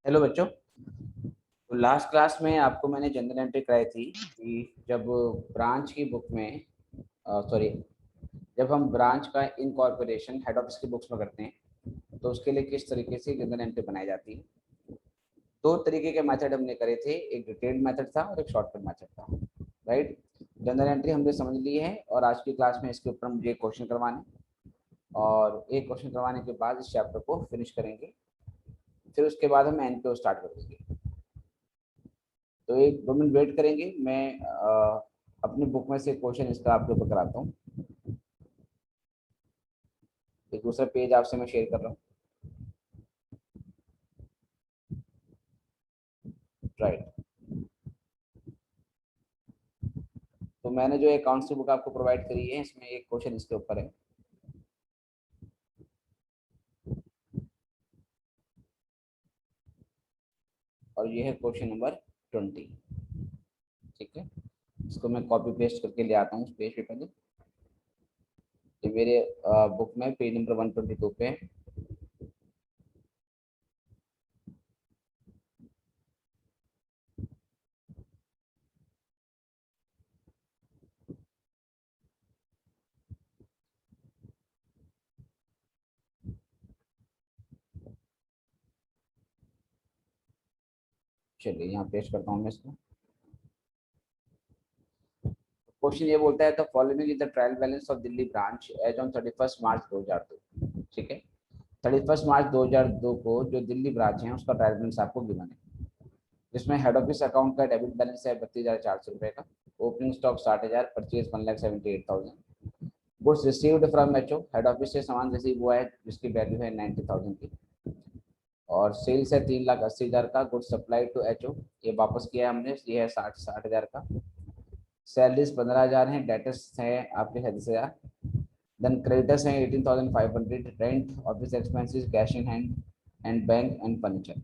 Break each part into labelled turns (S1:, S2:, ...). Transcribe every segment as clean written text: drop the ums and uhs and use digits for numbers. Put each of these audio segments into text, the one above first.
S1: Hello बच्चों। तो last class में आपको मैंने जनरल एंट्री कराई थी कि जब ब्रांच की बुक में सॉरी जब हम ब्रांच का इनकॉर्पोरेशन हेड ऑफिस की बुक्स में करते हैं तो उसके लिए किस तरीके से जनरल एंट्री बनाई जाती है। दो तरीके के मेथड हमने करे थे, एक डिटेल्ड मेथड था और एक शॉर्टकट मेथड था। राइट। जनरल एंट्री हमने समझ ली है और आज की क्लास में इसके ऊपर मुझे क्वेश्चन करवाने और एक क्वेश्चन करवाने के बाद इस चैप्टर को फिनिश करेंगे। फिर उसके बाद हम एनपीओ स्टार्ट कर देंगे। तो एक 2 मिनट वेट करेंगे। मैं अपनी बुक में से क्वेश्चन इसका आपके ऊपर कराता हूँ। एक दूसरा पेज आपसे मैं शेयर कर रहा हूँ। राइट। तो मैंने जो अकाउंट्स की बुक आपको प्रोवाइड करी है इसमें एक क्वेश्चन इसके ऊपर है। और ये है क्वेश्चन नंबर 20। ठीक है, इसको मैं कॉपी पेस्ट करके ले आता हूँ उस पेज पे पहले। ये मेरे बुक में पेज नंबर 122 पे है। चलिए यहाँ पेस्ट करता हूँ मैं इसको। क्वेश्चन ये बोलता है the following is the trial balance of Delhi branch as on 31 March 2002। ठीक है, 31 मार्च 2002 को जो दिल्ली ब्रांच है उसका ट्रायल बैलेंस आपको गिवन है, जिसमें हेड ऑफिस अकाउंट का डेबिट बैलेंस है 32,400 रुपये का, opening stock 60,000, purchase 1,78,000, goods received from HO, head office से सामान रिसीव हुआ है जिसकी वैल्यू है 90,000 की, और सेल्स है 3,80,000 का, गुड्स सप्लाई टू एचओ ये वापस किया है हमने, ये है 60,000 का, सैलरीज 15,000 है, डेटर्स है आपके 37,000, देन क्रेडिटर्स हैं 18,500, rent, office expenses, cash in hand and bank and furniture.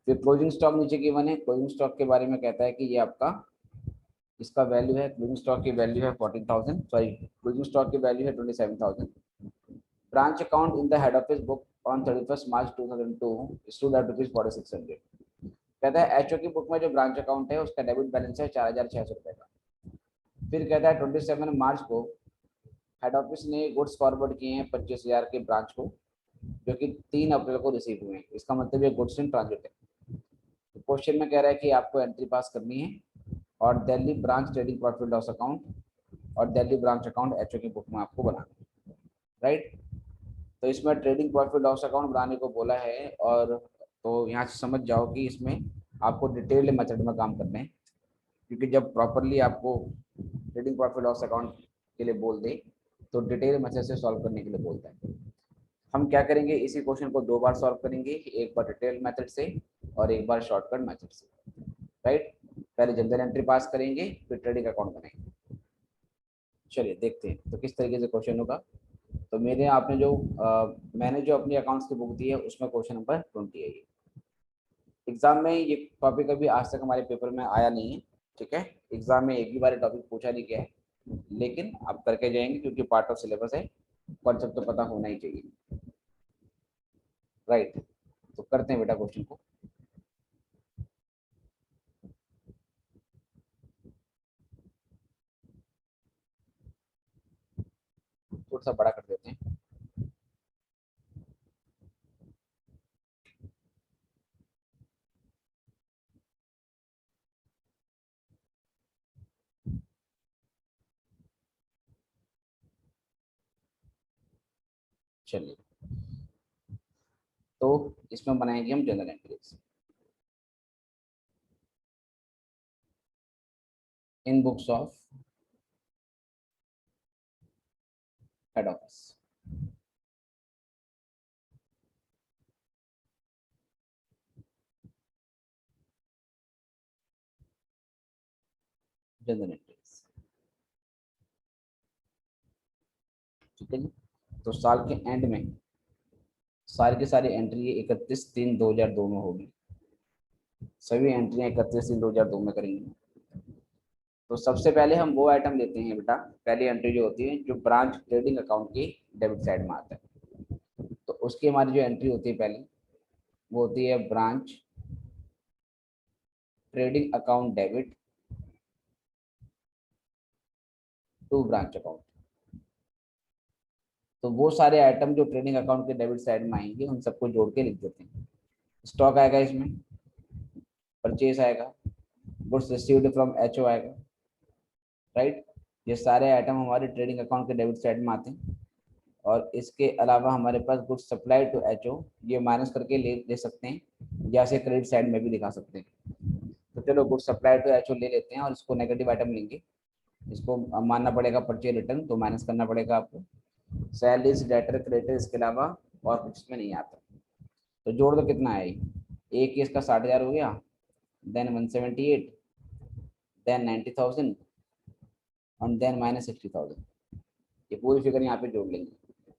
S1: फिर क्लोजिंग स्टॉक नीचे गिवन है। क्लोजिंग स्टॉक के बारे में कहता है कि ये आपका इसका वैल्यू है, क्लोजिंग स्टॉक की वैल्यू है 14,000, सॉरी क्लोजिंग स्टॉक की वैल्यू है 27,000। Branch account in the head office book on 31 March 2002 stood at ₹4600। कहता है एचओ की बुक में जो ब्रांच अकाउंट है उसका डेबिट बैलेंस है 4,600 रुपये का। फिर कहता है 27 मार्च को हेड ऑफिस ने गुड्स फॉरवर्ड किए हैं 25,000 के ब्रांच को, जो कि 3 अप्रैल को रिसीव हुए हैं। इसका मतलब ये गुड्स इन ट्रांजिट है। तो क्वेश्चन में कह रहा है कि आपको एंट्री पास करनी है और Delhi branch trading profit loss account और दिल्ली ब्रांच अकाउंट एचओ की बुक में आपको बनाना है। राइट। तो इसमें ट्रेडिंग प्रॉफिट लॉस अकाउंट बनाने को बोला है, और तो यहाँ से समझ जाओ कि इसमें आपको डिटेल्ड मेथड में काम करना है, क्योंकि जब प्रॉपरली आपको ट्रेडिंग प्रॉफिट लॉस अकाउंट के लिए बोल दे तो डिटेल मेथड से सॉल्व करने के लिए बोलता है। हम क्या करेंगे, इसी क्वेश्चन को 2 बार सॉल्व करेंगे, एक बार डिटेल मेथड से और एक बार शॉर्टकट मेथड से। राइट। पहले जनरल एंट्री पास करेंगे फिर ट्रेडिंग अकाउंट बनाएंगे। चलिए देखते हैं तो किस तरीके से क्वेश्चन होगा। तो मेरे आपने जो मैंने जो अपनी अकाउंट्स की बुक दी है उसमें क्वेश्चन नंबर 20 है। ये एग्जाम में ये टॉपिक अभी आज तक हमारे पेपर में आया नहीं है। ठीक है, एग्जाम में एक भी बार टॉपिक पूछा नहीं गया है, लेकिन आप करके जाएंगे क्योंकि पार्ट ऑफ सिलेबस है, कॉन्सेप्ट तो पता होना ही चाहिए। राइट। तो करते हैं बेटा क्वेश्चन को। थोड़ा सा बड़ा कर देते हैं। चलिए, तो इसमें बनाएंगे हम general entries in books of head office. General entries. ठीक है जी। तो साल के एंड में सारी की सारी एंट्री 31/3/2002 में होगी। सभी एंट्रियां 31/3/2002 में करेंगे। तो सबसे पहले हम वो आइटम लेते हैं बेटा, पहली एंट्री जो होती है जो ब्रांच ट्रेडिंग अकाउंट की डेबिट साइड में आता है। तो उसकी हमारी जो एंट्री होती है पहली वो होती है branch trading account debit to branch account. तो वो सारे आइटम जो ट्रेडिंग अकाउंट के डेबिट साइड में आएंगे उन सबको जोड़ के लिख देते हैं। स्टॉक आएगा, इसमें परचेज आएगा, गुड्स रिसीव्ड फ्रॉम एचओ आएगा, राइट। ये सारे आइटम हमारे ट्रेडिंग अकाउंट के डेबिट साइड में आते हैं। और इसके अलावा हमारे पास गुड्स सप्लाई टू एचओ, ये माइनस करके ले सकते हैं, या से क्रेडिट साइड में भी दिखा सकते हैं। तो चलो गुड्स सप्लाई टू एचओ ले लेते हैं और इसको नेगेटिव आइटम लेंगे। इसको मानना पड़ेगा परचेज रिटर्न, तो माइनस करना पड़ेगा आपको। सैलरीज, डेटर, क्रेडिटर, इसके अलावा और कुछ इसमें नहीं आता। तो जोड़ दो कितना है। एक केस का 60,000 हो गया, देन 178, देन 90,000 और देन माइनस 60,000। ये पूरी फिगर यहाँ पे जोड़ लेंगे।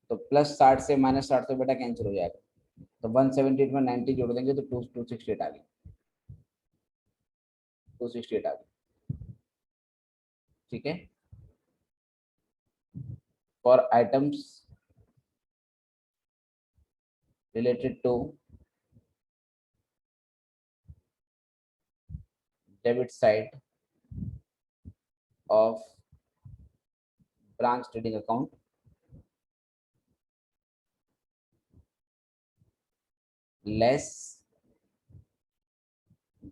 S1: तो प्लस 60 से माइनस 60 तो बेटा कैंसिल हो जाएगा। तो 178 में 90 जोड़ देंगे तो 268 आ गई, 268 आ गई, ठीक है। For items related to debit side of branch trading account, less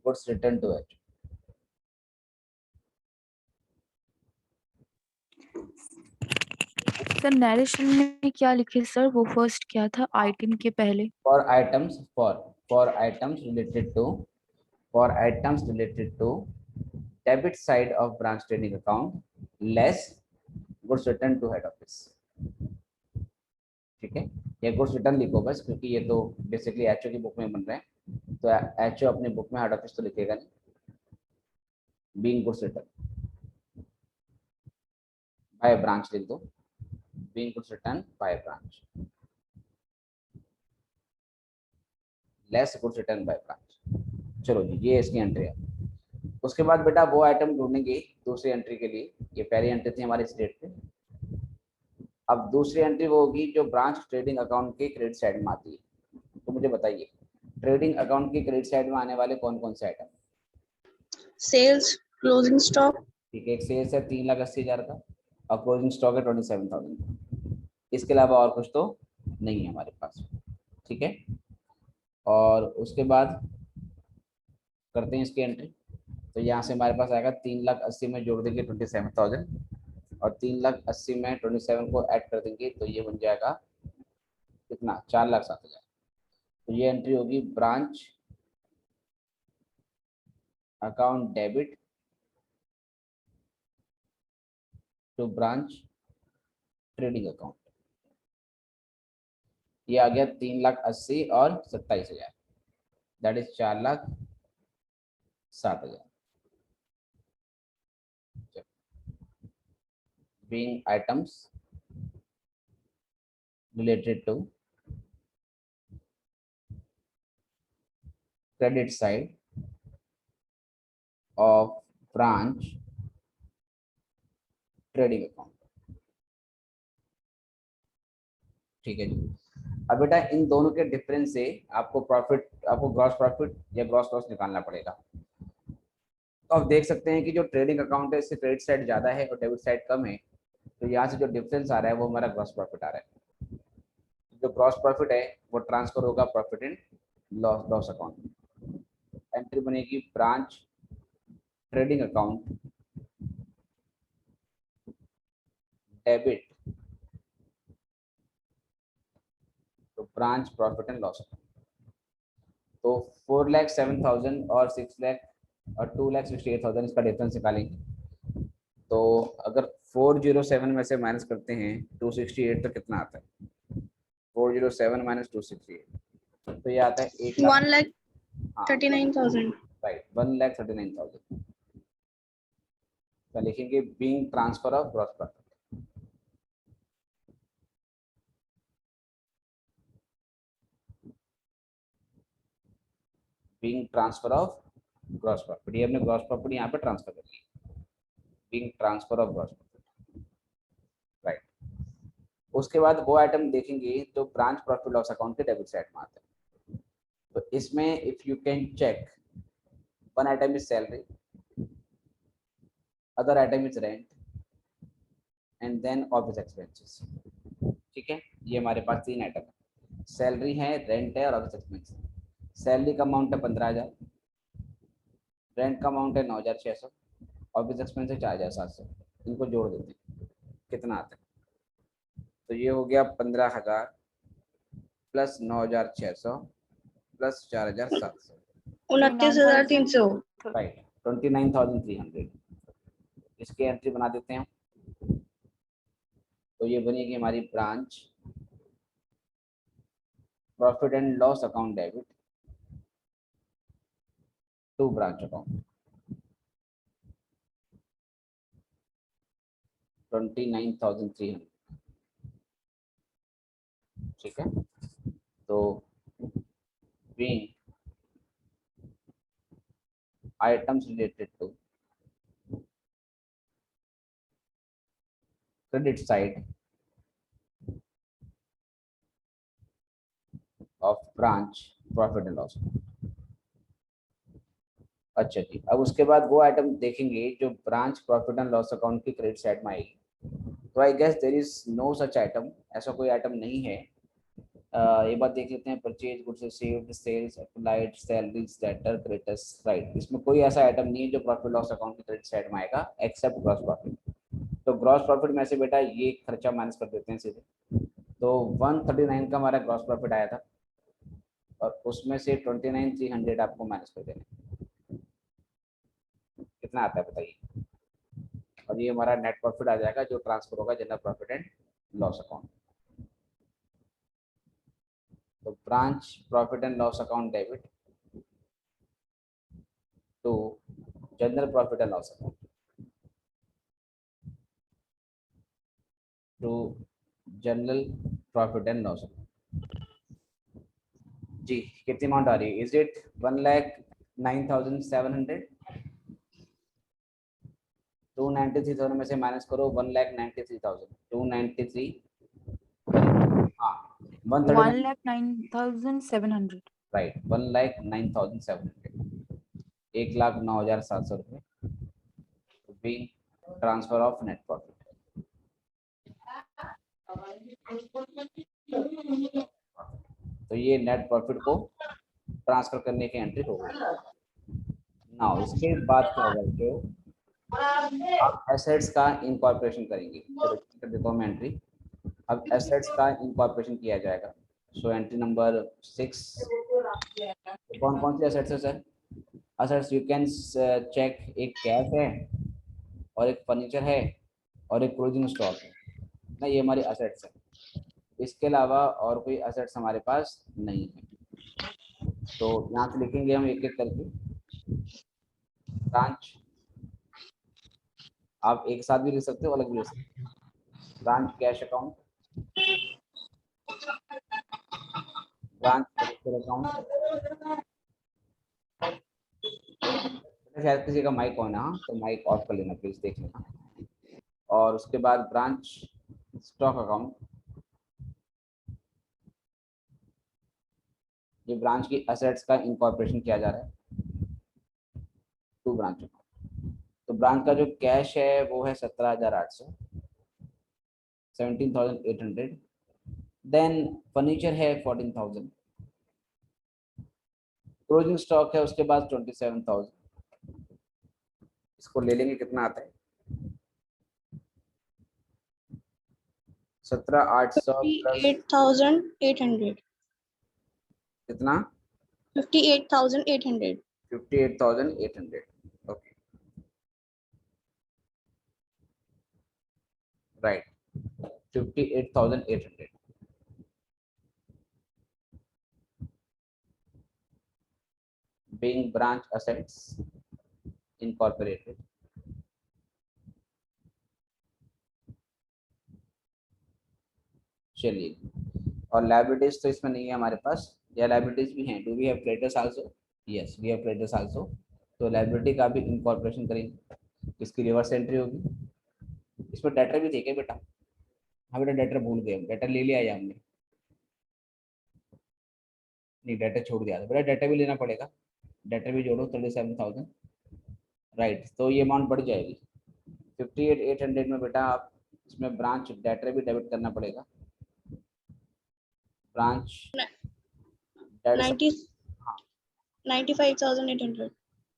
S1: goods return to H.
S2: Sir narration में क्या लिखे सर, वो फर्स्ट क्या था आइटम के पहले?
S1: For items, for items related to, for items related to debit side of branch trading account less goods return to head office, ठीक है। ये गुड्स रिटर्न लिखो बस, क्योंकि ये तो बेसिकली एचओ की बुक में बन रहे हैं। तो एचओ अपनी बुक में हेड ऑफिस तो लिखेगा नहीं, being goods return by branch लिख दो, being goods return by branch, less goods return by branch. चलो जी, ये इसकी एंट्री है। उसके बाद बेटा वो आइटम ढूंढेंगे दूसरी एंट्री के लिए। ये पहली एंट्री थी हमारी स्टेट पे। अब दूसरी एंट्री वो होगी जो ब्रांच ट्रेडिंग अकाउंट के क्रेडिट साइड में आती है। तो मुझे बताइए, ट्रेडिंग अकाउंट के क्रेडिट साइड में आने वाले कौन कौन से आइटम?
S3: Sales, closing stock.
S1: ठीक है, एक सेल्स है 3,80,000 का और क्लोजिंग स्टॉक है 27,000 का। इसके अलावा और कुछ तो नहीं है हमारे पास, ठीक है। और उसके बाद करते हैं इसकी एंट्री। तो यहाँ से हमारे पास आएगा 3,80,000 में जोड़ देंगे 27,000 और 3,80,000 में 27 को ऐड कर देंगे तो ये बन जाएगा कितना, 4,07,000। तो ये एंट्री होगी branch account debit to branch trading account. ये आ गया 3,80,000 और 27,000, that is 4,07,000। Being items related to credit side of branch trading account, ठीक है जी। अब बेटा इन दोनों के डिफरेंस से आपको प्रॉफिट, आपको ग्रॉस प्रॉफिट या ग्रॉस लॉस निकालना पड़ेगा। तो आप देख सकते हैं कि जो ट्रेडिंग अकाउंट है इससे क्रेडिट साइड ज्यादा है और डेबिट साइड कम है। तो यहाँ से जो डिफरेंस आ रहा है वो हमारा ग्रॉस प्रॉफिट आ रहा है। जो ग्रॉस प्रॉफिट है वो ट्रांसफर होगा profit in loss account. Entry बनेगी ब्रांच ट्रेडिंग अकाउंट डेबिट तो branch profit and loss account. तो 4,07,000 और 6,00,000 और 2,68,000 इसका डिफरेंस निकालेंगे। तो अगर 407 में से माइनस करते हैं 268 तो कितना आता है? 407 माइनस 268 तो ये आता है
S3: 1,39,000।
S1: राइट, 1,39,000। तो लिखेंगे being transfer of gross profit. Being transfer of gross profit, ये हमने ग्रॉस प्रॉफिट यहाँ पे ट्रांसफर कर ली, being transfer of gross profit, right. उसके बाद वो आइटम देखेंगे जो ब्रांच प्रॉफिट लॉस अकाउंट के डेबिट साइड में आते हैं। तो इसमें if you can check one item is salary, other item is rent and then office expenses. ठीक है, ये हमारे पास तीन आइटम है, सैलरी है, रेंट है और ऑफिस एक्सपेंस है। सैलरी का अमाउंट है 15,000, रेंट का अमाउंट है 9,600, ऑफिस एक्सपेंस है 4,700। इनको जोड़ देते हैं, कितना आता है? तो ये हो गया 15,000 प्लस 9,600 प्लस 4,700,
S3: 29,300।
S1: राइट, 29,300। इसकी एंट्री बना देते हैं। तो ये बनेगी हमारी branch profit and loss account debit to branch account 29,300। ठीक है, तो being items related to credit side of branch profit and loss। अच्छा जी, अब उसके बाद वो आइटम देखेंगे जो branch profit and loss account की क्रेडिट साइड में आएगी। तो I guess there is no such item, ऐसा कोई आइटम नहीं है। ये बात देख लेते हैं, purchase goods received, sales applied, salaries, debtor, creditors, right. इसमें कोई ऐसा आइटम नहीं है जो प्रॉफिट लॉस अकाउंट की क्रेडिट साइड में आएगा एक्सेप्ट ग्रॉस प्रॉफिट। तो ग्रॉस प्रॉफिट में से बेटा ये खर्चा माइनस कर देते हैं सीधे। तो 139 का हमारा ग्रॉस प्रॉफिट आया था और उसमें से 29,300 आपको माइनस कर देना, कितना आता है बताइए? और ये हमारा नेट प्रॉफिट आ जाएगा जो ट्रांसफर होगा general profit and loss account. तो branch profit and loss account debit to general profit and loss account to general profit and loss account. जी, कितनी अमाउंट आ रही है? Is it 1,09,700? 293,000 में से माइनस करो 1,93,000, 293, हाँ 139,
S2: 1,09,700।
S1: राइट, 1,09,700, 1,09,700 रुपये be transfer of net profit. तो ये नेट प्रॉफिट को ट्रांसफर करने की एंट्री हो गई। नाउ इसके बाद क्या होगा जो आप एसेट्स का इनकॉर्पोरेशन करेंगे। चलो कर देता हूँ मैं एंट्री। अब एसेट्स का इनकॉर्पोरेशन किया जाएगा। सो एंट्री नंबर 6, कौन कौन सी एसेट्स है सर? एसेट्स यू कैन चेक, एक कैश है और एक फर्नीचर है और एक क्लोजिंग स्टॉक है ना, ये हमारी एसेट्स है। इसके अलावा और कोई एसेट्स हमारे पास नहीं है। तो यहाँ से लिखेंगे हम एक एक करके। ब्रांच आप एक साथ भी लिख सकते हो, अलग भी लिख सकते हो। Branch cash account, branch credit account, शायद किसी का माइक ऑन है, हाँ तो माइक ऑफ कर लेना प्लीज, देख लेना। और उसके बाद ब्रांच स्टॉक अकाउंट, ये ब्रांच की एसेट्स का इनकॉर्पोरेशन किया जा रहा है टू ब्रांच अकाउंट। तो ब्रांच का जो कैश है वो है 17,800, 17,800। देन फर्नीचर है 14,000, क्लोजिंग स्टॉक है उसके बाद 27,000। इसको ले लेंगे, कितना आता है? 17,800 प्लस
S3: 58,800।
S1: कितना?
S3: 58,800।
S1: 58,800, okay, right, 58,800 being branch assets incorporated चलिए। और लाइबिलिटीज तो इसमें नहीं है हमारे पास, या लाइबिलिटीज भी हैं? Do we have creditors also? Yes we have creditors also. तो लाइबिलिटी का भी इनकॉर्पोरेशन करेंगे, इसकी रिवर्स एंट्री होगी। इसमें डेटर भी थे क्या बेटा? हाँ बेटा डेटर भूल गए, डेटर ले लिया या हमने? नहीं डेटर छोड़ दिया था बेटा, डेटर भी लेना पड़ेगा। डेटर भी जोड़ो 37,000, राइट। तो ये अमाउंट बढ़ जाएगी 58,800 में बेटा। आप इसमें ब्रांच डेटर भी डेबिट करना पड़ेगा, ब्रांच डेट।
S3: 90
S1: हाँ
S3: 95,800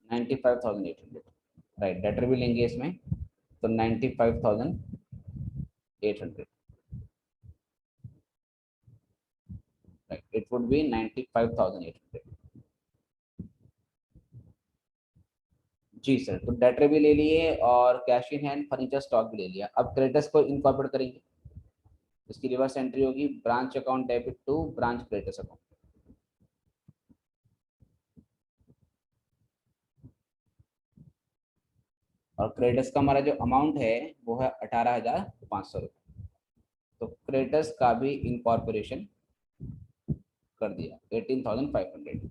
S1: 95,800, राइट। डेटर भी लेंगे इसमें तो 95,800, राइट। It would be 95,800। जी सर, तो डेटर भी ले लिए और cash in hand furniture stock भी ले लिया। अब क्रेडिटर्स को इनकॉर्पोरेट करेंगे। इसकी रिवर्स एंट्री होगी branch account debit to branch creditors account. और क्रेडिटर्स का हमारा जो अमाउंट है वो है 18,500 रुपये। तो क्रेडिटर्स का भी इनकॉर्पोरेशन कर दिया 18,500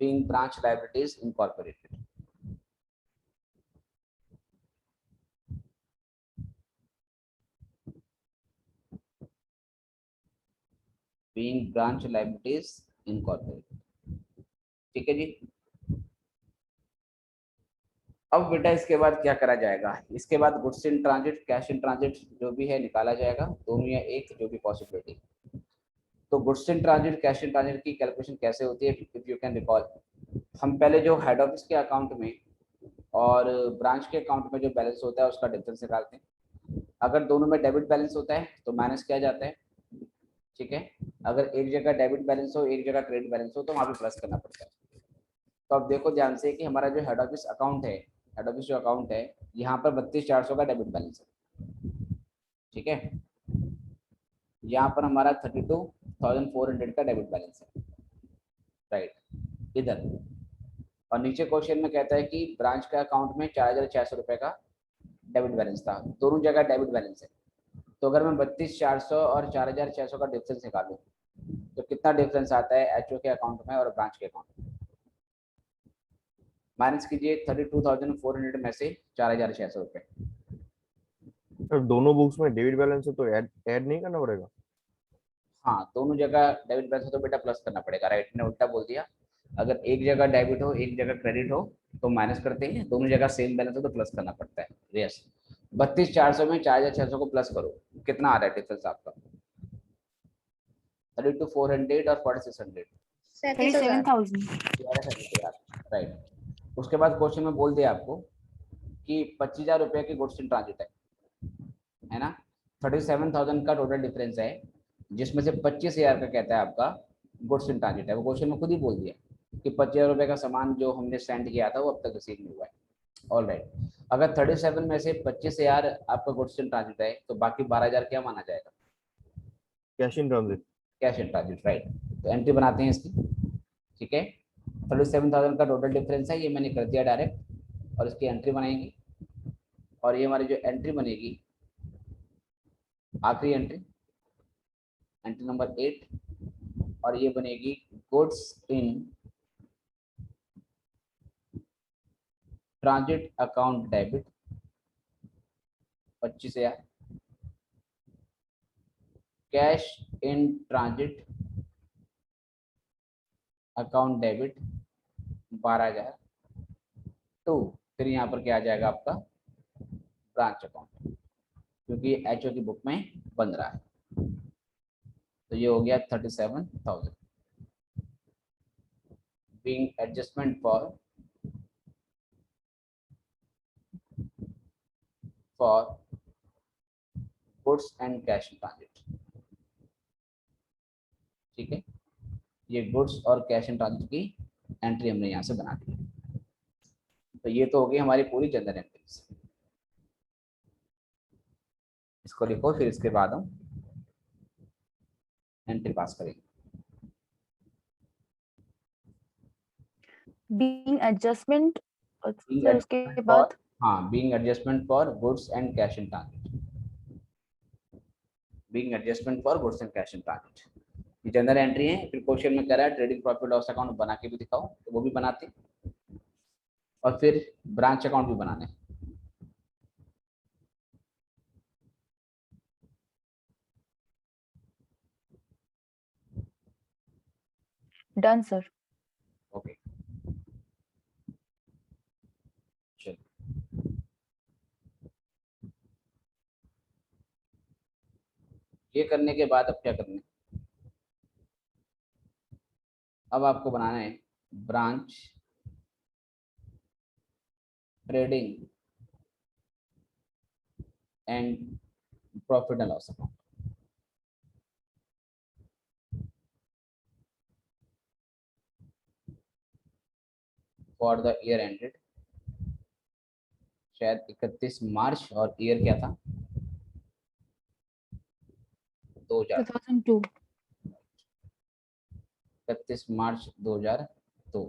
S1: being branch liabilities incorporated. Being branch liabilities incorporated. ठीक है जी। अब बेटा इसके बाद क्या करा जाएगा? इसके बाद goods in transit cash in transit जो भी है निकाला जाएगा, दोनों या एक, जो भी पॉसिबिलिटी। तो goods in transit cash in transit की कैलकुलेशन कैसे होती है? इफ यू कैन रिकॉल, हम पहले जो हेड ऑफिस के अकाउंट में और ब्रांच के अकाउंट में जो बैलेंस होता है उसका डिफरेंस निकालते हैं। अगर दोनों में डेबिट बैलेंस होता है तो माइनस किया जाता है, ठीक है। अगर एक जगह डेबिट बैलेंस हो, एक जगह क्रेडिट बैलेंस हो, तो वहाँ पे प्लस करना पड़ता है। तो अब देखो ध्यान से कि हमारा जो हेड ऑफिस अकाउंट है, हेड ऑफिस जो अकाउंट है, यहाँ पर 32,400 का डेबिट बैलेंस है, ठीक है। यहाँ पर हमारा 32,400 का डेबिट बैलेंस है, राइट, इधर। और नीचे क्वेश्चन में कहता है कि ब्रांच का अकाउंट में 4,600 रुपये का डेबिट बैलेंस था, दोनों जगह डेबिट बैलेंस है। तो अगर मैं 32,400 और 4,600 का डिफरेंस निकालूं तो कितना डिफरेंस आता है एचओ के अकाउंट में और ब्रांच के अकाउंट में? माइनस कीजिए 32,400 में से 4,600 रुपये।
S4: सर दोनों बुक्स में डेबिट बैलेंस है तो ऐड नहीं करना पड़ेगा?
S1: हाँ, दोनों जगह डेबिट बैलेंस हो तो बेटा प्लस करना पड़ेगा, राइट। मैंने उल्टा बोल दिया। अगर एक जगह डेबिट हो एक जगह क्रेडिट हो तो माइनस करते हैं, दोनों जगह सेम बैलेंस हो तो प्लस करना पड़ता है। यस, 32,400 में 4,600 को प्लस करो, कितना आ रहा है डिफरेंस आपका? 32,400 और 4,600,
S2: 37,000।
S1: राइट। उसके बाद क्वेश्चन में बोल दिया आपको कि 25,000 रुपये की गुड्स इन ट्रांजिट है ना। 37,000 का टोटल डिफरेंस है, जिसमें से 25,000 का कहता है आपका गुड्स इन ट्रांजिट है। वो क्वेश्चन में खुद ही बोल दिया कि 25,000 रुपये का सामान जो हमने सेंड किया था वो अब तक रिसीव नहीं हुआ है। ऑल राइट, अगर 37 में से 25,000 आपका गुड्स इन ट्रांजिट है तो बाकी 12,000 क्या माना जाएगा?
S4: Cash in transit.
S1: Cash in transit, right. तो एंट्री बनाते हैं इसकी, ठीक है। 37,000 का टोटल डिफरेंस है, ये मैंने कर दिया डायरेक्ट, और इसकी एंट्री बनाएंगे। और ये हमारी जो एंट्री बनेगी, आखिरी एंट्री, एंट्री नंबर 8, और ये बनेगी goods in transit account debit 25,000, cash in transit account debit 12,000 to, फिर यहाँ पर क्या आ जाएगा आपका ब्रांच अकाउंट, क्योंकि एचओ की बुक में बन रहा है। तो ये हो गया 37,000 being adjustment for goods and cash in transit, ठीक है। ये गुड्स और कैश इन ट्रांजिट की एंट्री हमने यहाँ से बना दी। तो ये तो हो गई हमारी पूरी जनरल एंट्रीज। इसको लिखो, फिर इसके बाद हम एंट्री पास करेंगे।
S2: बीइंग एडजस्टमेंट,
S1: Being
S2: सर उसके
S1: adjustment for,
S2: बाद
S1: हाँ, being adjustment for goods and cash in transit, being adjustment for goods and cash in transit, ये जनरल एंट्री है। फिर क्वेश्चन में कह रहा है ट्रेडिंग प्रॉफिट लॉस अकाउंट बना के भी दिखाओ, तो वो भी बनाते, और फिर ब्रांच अकाउंट भी बनाने।
S2: Done sir.
S1: ओके चलो, ये करने के बाद अब क्या करना है, अब आपको बनाना है branch trading and profit and loss account. For the year ended, शायद 31 मार्च, और ईयर क्या था, 2000,
S2: 2002।
S1: 31 मार्च 2002।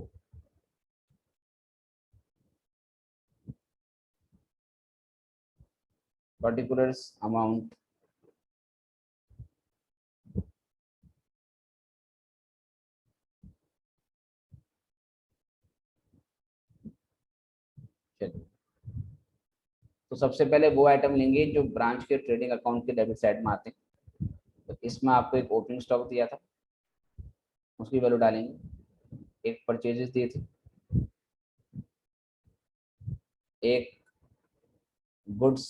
S1: पर्टिकुलर्स अमाउंट चलिए, तो सबसे पहले वो आइटम लेंगे जो ब्रांच के ट्रेडिंग अकाउंट के डेबिट साइड में आते हैं। तो इसमें आपको एक ओपनिंग स्टॉक दिया था, उसकी वैल्यू डालेंगे, एक परचेजेस दिए थे, एक गुड्स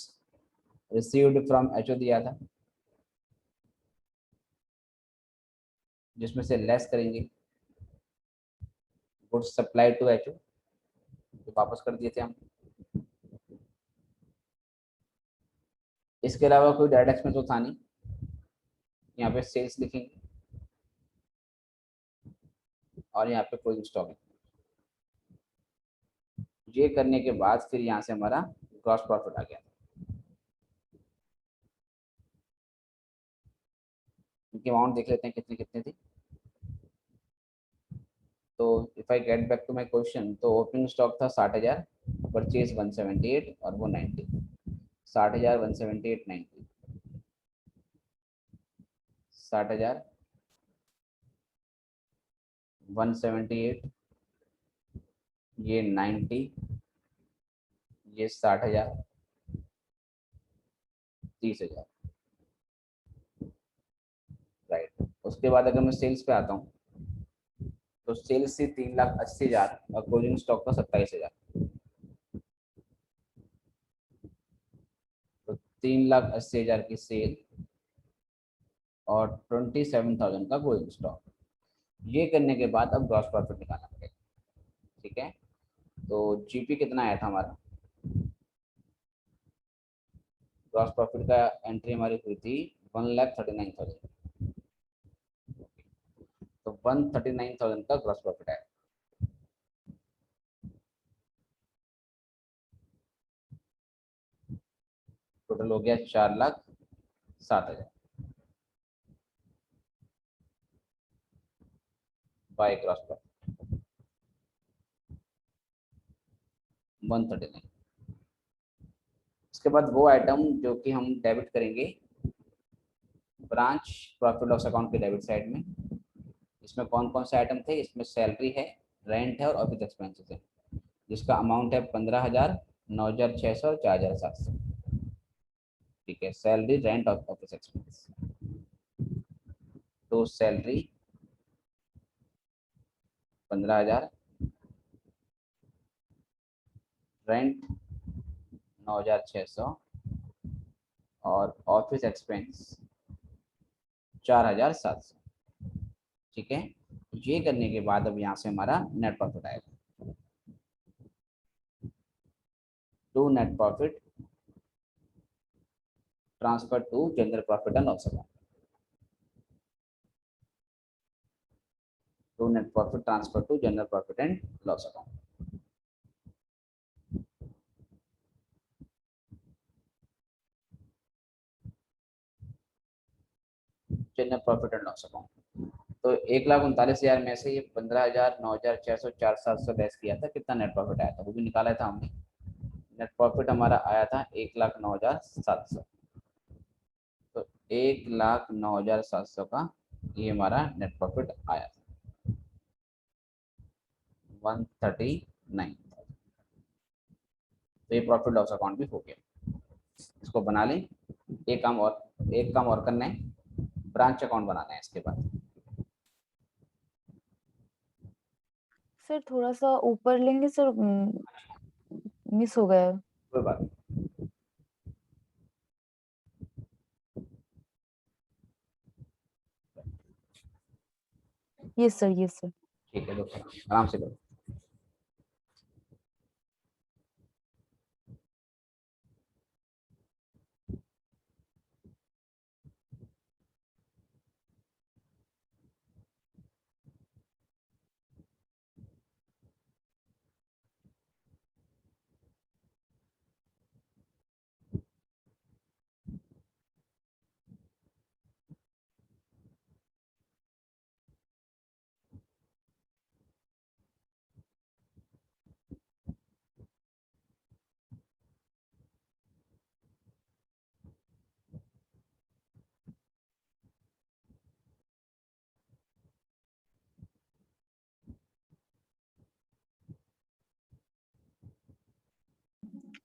S1: रिसीव्ड फ्रॉम एचओ दिया था, जिसमें से लेस करेंगे गुड्स सप्लाई टू एचओ, जो वापस कर दिए थे हम। इसके अलावा कोई डायरेक्ट एक्सपेंस तो था नहीं, यहाँ पे सेल्स लिखेंगे और यहाँ पे क्लोजिंग स्टॉक है। ये करने के बाद फिर यहाँ से हमारा ग्रॉस प्रॉफिट आ गया। इनकी अमाउंट देख लेते हैं कितनी कितनी थी। तो if I get back to my question, तो ओपनिंग स्टॉक था 60,000, परचेज 178 और वो 90, 60,000 178 90, 60,000 178, ये 90, ये 60,000, 30,000, राइट। उसके बाद अगर मैं सेल्स पे आता हूँ, तो सेल्स थी 3,80,000 और क्लोजिंग स्टॉक था 27,000। तो 3,80,000 की सेल और 27,000 का क्लोजिंग स्टॉक। ये करने के बाद अब ग्रॉस प्रॉफिट निकालना पड़ेगा, ठीक है। तो जीपी कितना आया था हमारा, ग्रॉस प्रॉफिट का एंट्री हमारी हुई थी 1,39,000। तो 139,000 का ग्रॉस प्रॉफिट आया। टोटल हो गया 4,07,000 बाय ग्रॉस प्रॉफिट 139। इसके बाद वो आइटम जो कि हम डेबिट करेंगे ब्रांच प्रॉफिट लॉस अकाउंट के डेबिट साइड में। इसमें कौन कौन से आइटम थे, इसमें सैलरी है, रेंट है और ऑफिस एक्सपेंसेस है, जिसका अमाउंट है 15,000, 9,600 और 4,700। ठीक है, सैलरी, रेंट और ऑफिस एक्सपेंस। तो सैलरी 15,000, रेंट 9,600 और ऑफिस एक्सपेंस 4,700। ठीक है, ये करने के बाद अब यहाँ से हमारा नेट प्रॉफिट आएगा। To net profit transfer to general profit and loss account. To net profit transfer to general profit and loss account. General profit and loss account. तो 1,39,000 में से ये 15,000, 9,600, 4,700 लेस किया था, कितना नेट प्रॉफिट आया था वो भी निकाला था हमने। नेट प्रॉफिट हमारा आया था 1,09,700। तो 1,09,700 का ये हमारा नेट प्रॉफिट आया था 139। तो ये प्रॉफिट लॉस अकाउंट भी हो गया। इसको बना लें। एक काम और करना है, ब्रांच अकाउंट बनाना है इसके बाद।
S2: सर थोड़ा सा ऊपर लेंगे सर, मिस हो गया है।
S1: कोई बात नहीं।
S2: Yes sir, yes sir.
S1: ठीक है, लो आराम से लो।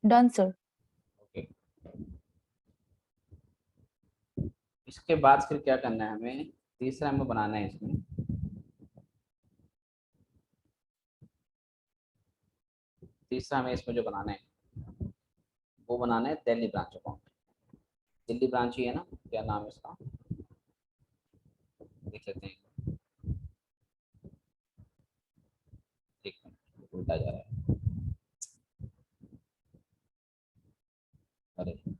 S2: Done sir.
S1: ओके, इसके बाद फिर क्या करना है हमें, तीसरा हमें बनाना है इसमें। तीसरा हमें इसमें जो बनाना है वो बनाना है Delhi branch account. Delhi branch ही है ना, क्या नाम है इसका, देख लेते हैं। एक मिनट, उल्टा जा रहा है, अरे right।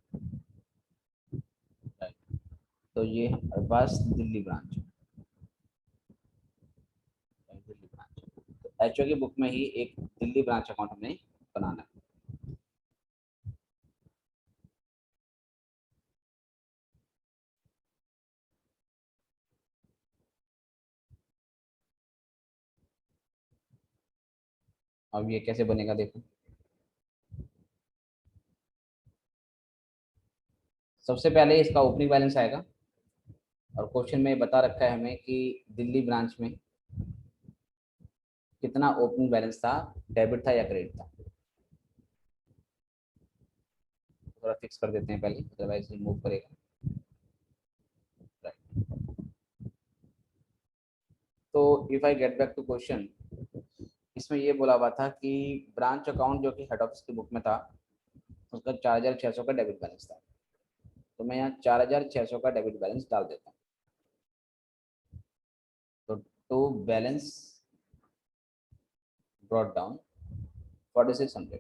S1: तो ये हमारे पास दिल्ली ब्रांच, दिल्ली ब्रांच, तो एचओ की बुक में ही एक दिल्ली ब्रांच अकाउंट हमें बनाना है। अब ये कैसे बनेगा देखो। सबसे पहले इसका ओपनिंग बैलेंस आएगा, और क्वेश्चन में बता रखा है हमें कि दिल्ली ब्रांच में कितना ओपनिंग बैलेंस था, डेबिट था या क्रेडिट था। थोड़ा फिक्स कर देते हैं पहले, अदरवाइज मूव करेगा। तो if I get back to question, इसमें ये बोला हुआ था कि ब्रांच अकाउंट जो कि हेड ऑफिस की बुक में था उसका 4,600 का डेबिट बैलेंस था। तो मैं यहाँ 4,600 का डेबिट बैलेंस डाल देता हूँ। तो टू बैलेंस ब्रॉट डाउन 4,600,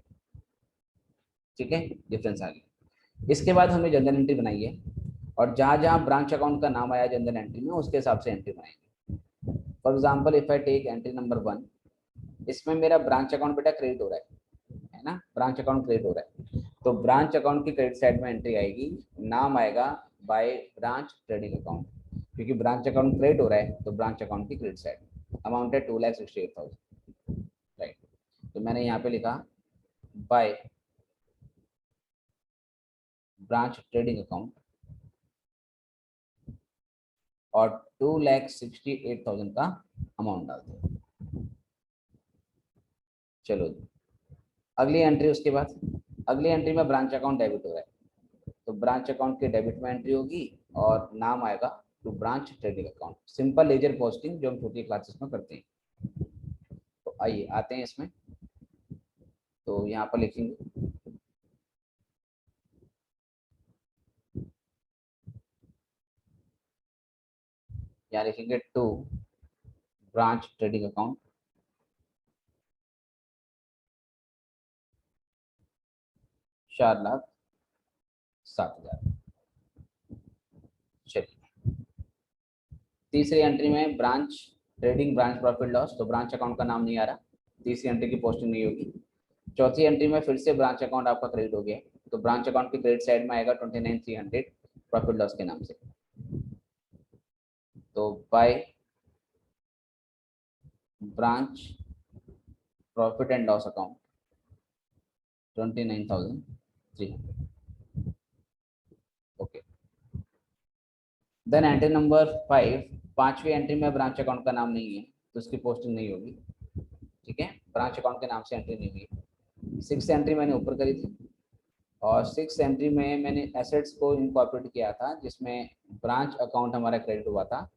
S1: ठीक है, डिफरेंस आ गया। इसके बाद हमें जनरल एंट्री बनाइए, और जहाँ जहाँ ब्रांच अकाउंट का नाम आया जनरल एंट्री में उसके हिसाब से एंट्री बनाएंगे। For example if I take entry number 1, इसमें मेरा ब्रांच अकाउंट बेटा क्रेडिट हो रहा है ना, ब्रांच अकाउंट क्रेडिट हो रहा है। तो ब्रांच अकाउंट की क्रेडिट साइड में एंट्री आएगी, नाम आएगा बाय ब्रांच ट्रेडिंग अकाउंट, क्योंकि ब्रांच अकाउंट क्रेडिट हो रहा है तो ब्रांच अकाउंट की क्रेडिट साइड अमाउंट है 2,68,000, राइट। तो मैंने यहाँ पे लिखा बाय ब्रांच ट्रेडिंग अकाउंट, और 2,68,000 का अमाउंट डाल दो। चलो अगली एंट्री, उसके बाद अगली एंट्री में ब्रांच अकाउंट डेबिट हो रहा है, तो ब्रांच अकाउंट के डेबिट में एंट्री होगी और नाम आएगा to branch trading account, simple ledger posting जो हम छोटी क्लासेस में करते हैं। तो आइए आते हैं इसमें। तो यहाँ पर लिखेंगे यहाँ लिखेंगे टू ब्रांच ट्रेडिंग अकाउंट, 4,07,000। चलिए तीसरी एंट्री में branch trading branch profit loss, तो ब्रांच अकाउंट का नाम नहीं आ रहा, तीसरी एंट्री की पोस्टिंग नहीं होगी। चौथी एंट्री में फिर से ब्रांच अकाउंट आपका क्रेडिट हो गया, तो ब्रांच अकाउंट की क्रेडिट साइड में आएगा 29,300 प्रॉफिट लॉस के नाम से। तो by branch profit and loss account 29,300, okay. Then entry number 5, पांचवी एंट्री में ब्रांच अकाउंट का नाम नहीं है तो उसकी पोस्टिंग नहीं होगी, ठीक है, ब्रांच अकाउंट के नाम से एंट्री नहीं हुई। सिक्स एंट्री मैंने ऊपर करी थी, और सिक्स एंट्री में मैंने एसेट्स को इनकॉर्पोरेट किया था जिसमें ब्रांच अकाउंट हमारा क्रेडिट हुआ था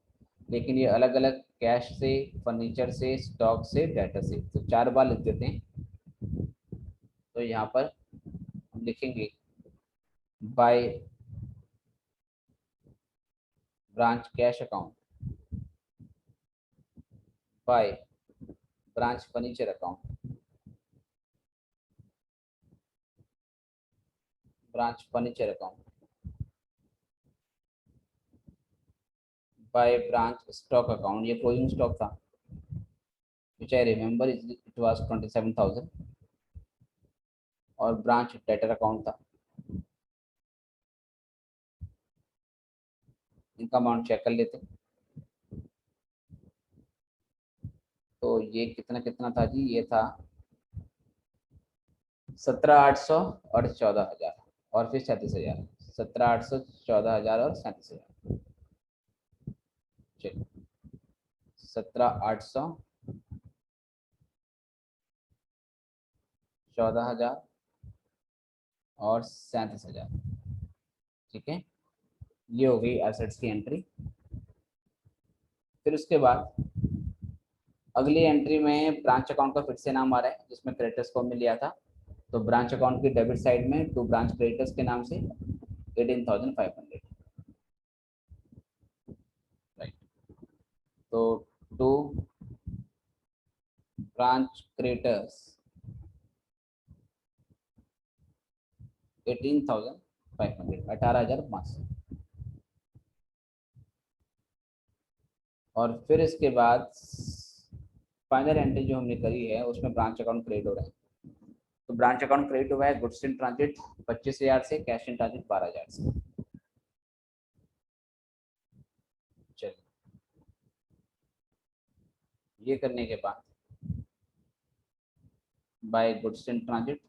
S1: लेकिन ये अलग अलग कैश से, फर्नीचर से, स्टॉक से, डेटा से, तो 4 बार लिख देते हैं। तो यहाँ पर हम लिखेंगे by branch cash account, by branch furniture account, branch furniture account, by branch stock account, ये क्लोजिंग स्टॉक था which I remember it was 27,000, और ब्रांच डेटर अकाउंट था, इनका अमाउंट चेक कर लेते हैं। तो ये कितना कितना था जी, ये था 17,800 और 14,000 और फिर 37,000, 17,800, 14,000 और 37,000। चलिए 17,800, 14,000 और 37,000। ठीक है, ये हो गई एसेट्स की एंट्री। फिर उसके बाद अगली एंट्री में ब्रांच अकाउंट का फिर से नाम आ रहा है, जिसमें क्रेडिटर्स को हमने लिया था। तो ब्रांच अकाउंट की डेबिट साइड में टू ब्रांच क्रेडिटर्स के नाम से 18,500, राइट। तो टू ब्रांच क्रेडिटर्स 18,500, 18,500। और फिर इसके बाद फाइनल एंट्री जो हमने करी है उसमें ब्रांच अकाउंट क्रेडिट हो रहा है। तो ब्रांच अकाउंट क्रेडिट हुआ है गुड्स इन ट्रांजिट 25,000 से, कैश इन ट्रांजिट 12,000 से। चलिए ये करने के बाद बाय गुड्स इन ट्रांजिट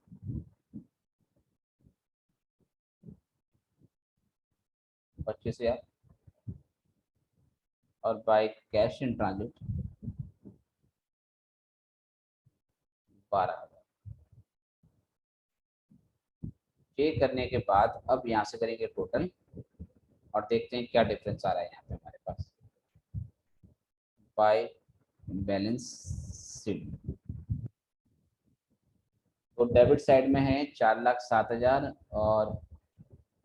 S1: 25,000 और बाय कैश इन ट्रांजिट 12,000। ये करने के बाद अब यहाँ से करेंगे टोटल और देखते हैं क्या डिफरेंस आ रहा है यहाँ पे हमारे पास। बाय बैलेंस शीट, तो डेबिट साइड में है 4,07,000 और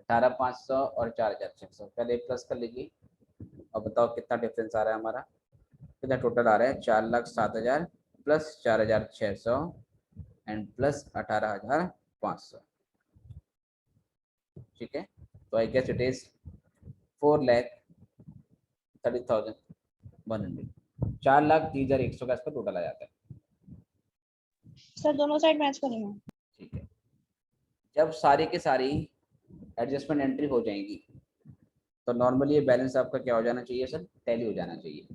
S1: 18,500 और 4,600। पहले प्लस कर लीजिए और बताओ कितना डिफरेंस आ रहा है हमारा। कितना टोटल आ रहा है, 4,07,000 प्लस 4,600 एंड प्लस 18,500। ठीक है, तो आई गेस इट इज 4,30,100, 4,30,100 का इसका टोटल आ जाता है।
S3: सर दोनों साइड मैच करेंगे।
S1: ठीक है, जब सारी की सारी एडजस्टमेंट एंट्री हो जाएंगी तो नॉर्मली ये बैलेंस आपका क्या हो जाना चाहिए सर, टैली हो जाना चाहिए।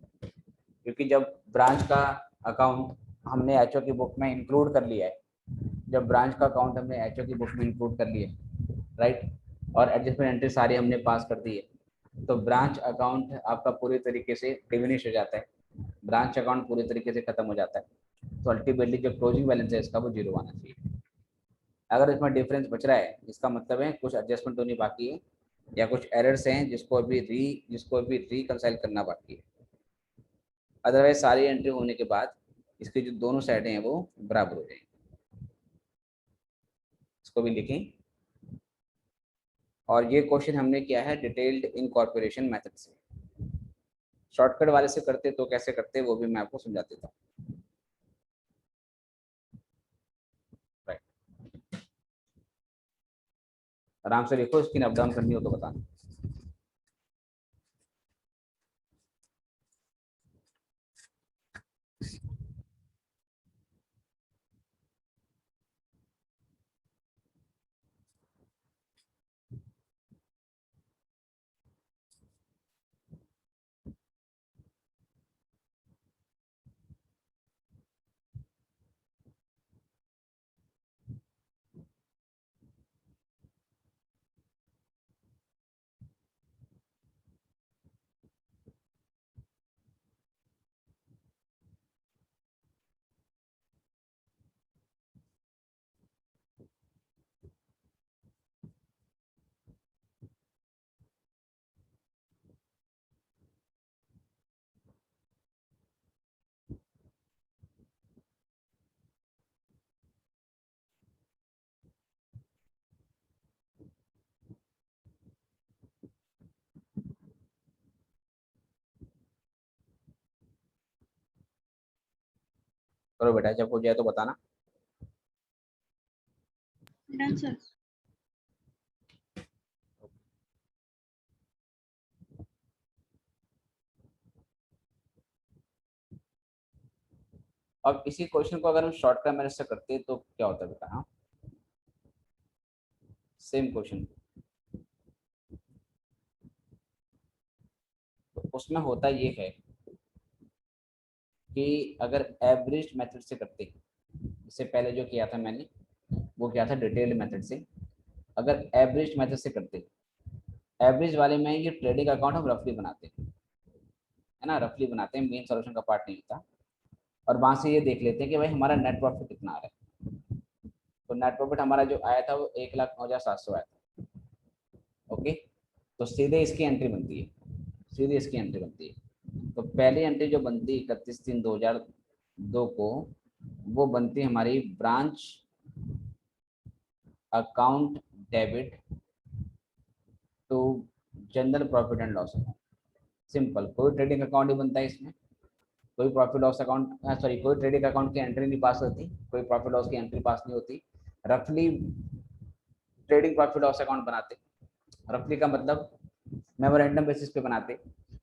S1: क्योंकि जब ब्रांच का अकाउंट हमने एचओ की बुक में इंक्लूड कर लिया है, जब ब्रांच का अकाउंट हमने एचओ की बुक में इंक्लूड कर लिया राइट, और एडजस्टमेंट एंट्री सारी हमने पास कर दी है, तो ब्रांच अकाउंट आपका पूरी तरीके से डिमिनिश हो जाता है, ब्रांच अकाउंट पूरी तरीके से खत्म हो जाता है। तो अल्टीमेटली जो क्लोजिंग बैलेंस है इसका वो जीरो आना चाहिए। अगर इसमें डिफरेंस बच रहा है इसका मतलब है कुछ एडजस्टमेंट होनी बाकी है या कुछ एरर्स हैं जिसको अभी रिकंसाइल करना बाकी है। अदरवाइज सारी एंट्री होने के बाद इसकी जो दोनों साइडें हैं वो बराबर हो जाएंगी। इसको भी लिखें। और ये क्वेश्चन हमने किया है डिटेल्ड इनकॉर्पोरेशन मेथड से। शॉर्टकट वाले से करते तो कैसे करते वो भी मैं आपको समझा देता हूँ। राइट, आराम से लिखो, स्क्रीन अप डाउन करनी हो तो बताना। करो बेटा, जब हो जाए तो बताना।
S3: Done, sir.
S1: अब इसी क्वेश्चन को अगर हम शॉर्ट टर्म मेथड से करते हैं तो क्या होता है बेटा? हाँ, सेम क्वेश्चन, तो उसमें होता ये है कि अगर एवरेज मेथड से करते, इससे पहले जो किया था मैंने वो किया था डिटेल्ड मेथड से, अगर एवरेज मेथड से करते, एवरेज वाले में ये ट्रेडिंग अकाउंट हम रफली बनाते हैं, है ना, रफली बनाते हैं, मेन सॉल्यूशन का पार्ट नहीं होता, और वहां से ये देख लेते हैं कि भाई हमारा नेट प्रॉफिट कितना आ रहा है। तो नेट प्रॉफिट हमारा जो आया था वो 1,09,700 आया था। ओके, तो सीधे इसकी एंट्री बनती है, सीधे इसकी एंट्री बनती है। तो पहली एंट्री जो बनती है 31/3/2002 को, वो बनती है हमारी branch account debit to general profit and loss account. Simple, कोई ट्रेडिंग अकाउंट ही बनता है इसमें, कोई प्रॉफिट लॉस अकाउंट, सॉरी, कोई ट्रेडिंग अकाउंट की एंट्री नहीं पास होती, कोई प्रॉफिट लॉस की एंट्री पास नहीं होती। रफली ट्रेडिंग प्रॉफिट लॉस अकाउंट बनाते, रफली का मतलब मेमोरेंडम बेसिस पे बनाते,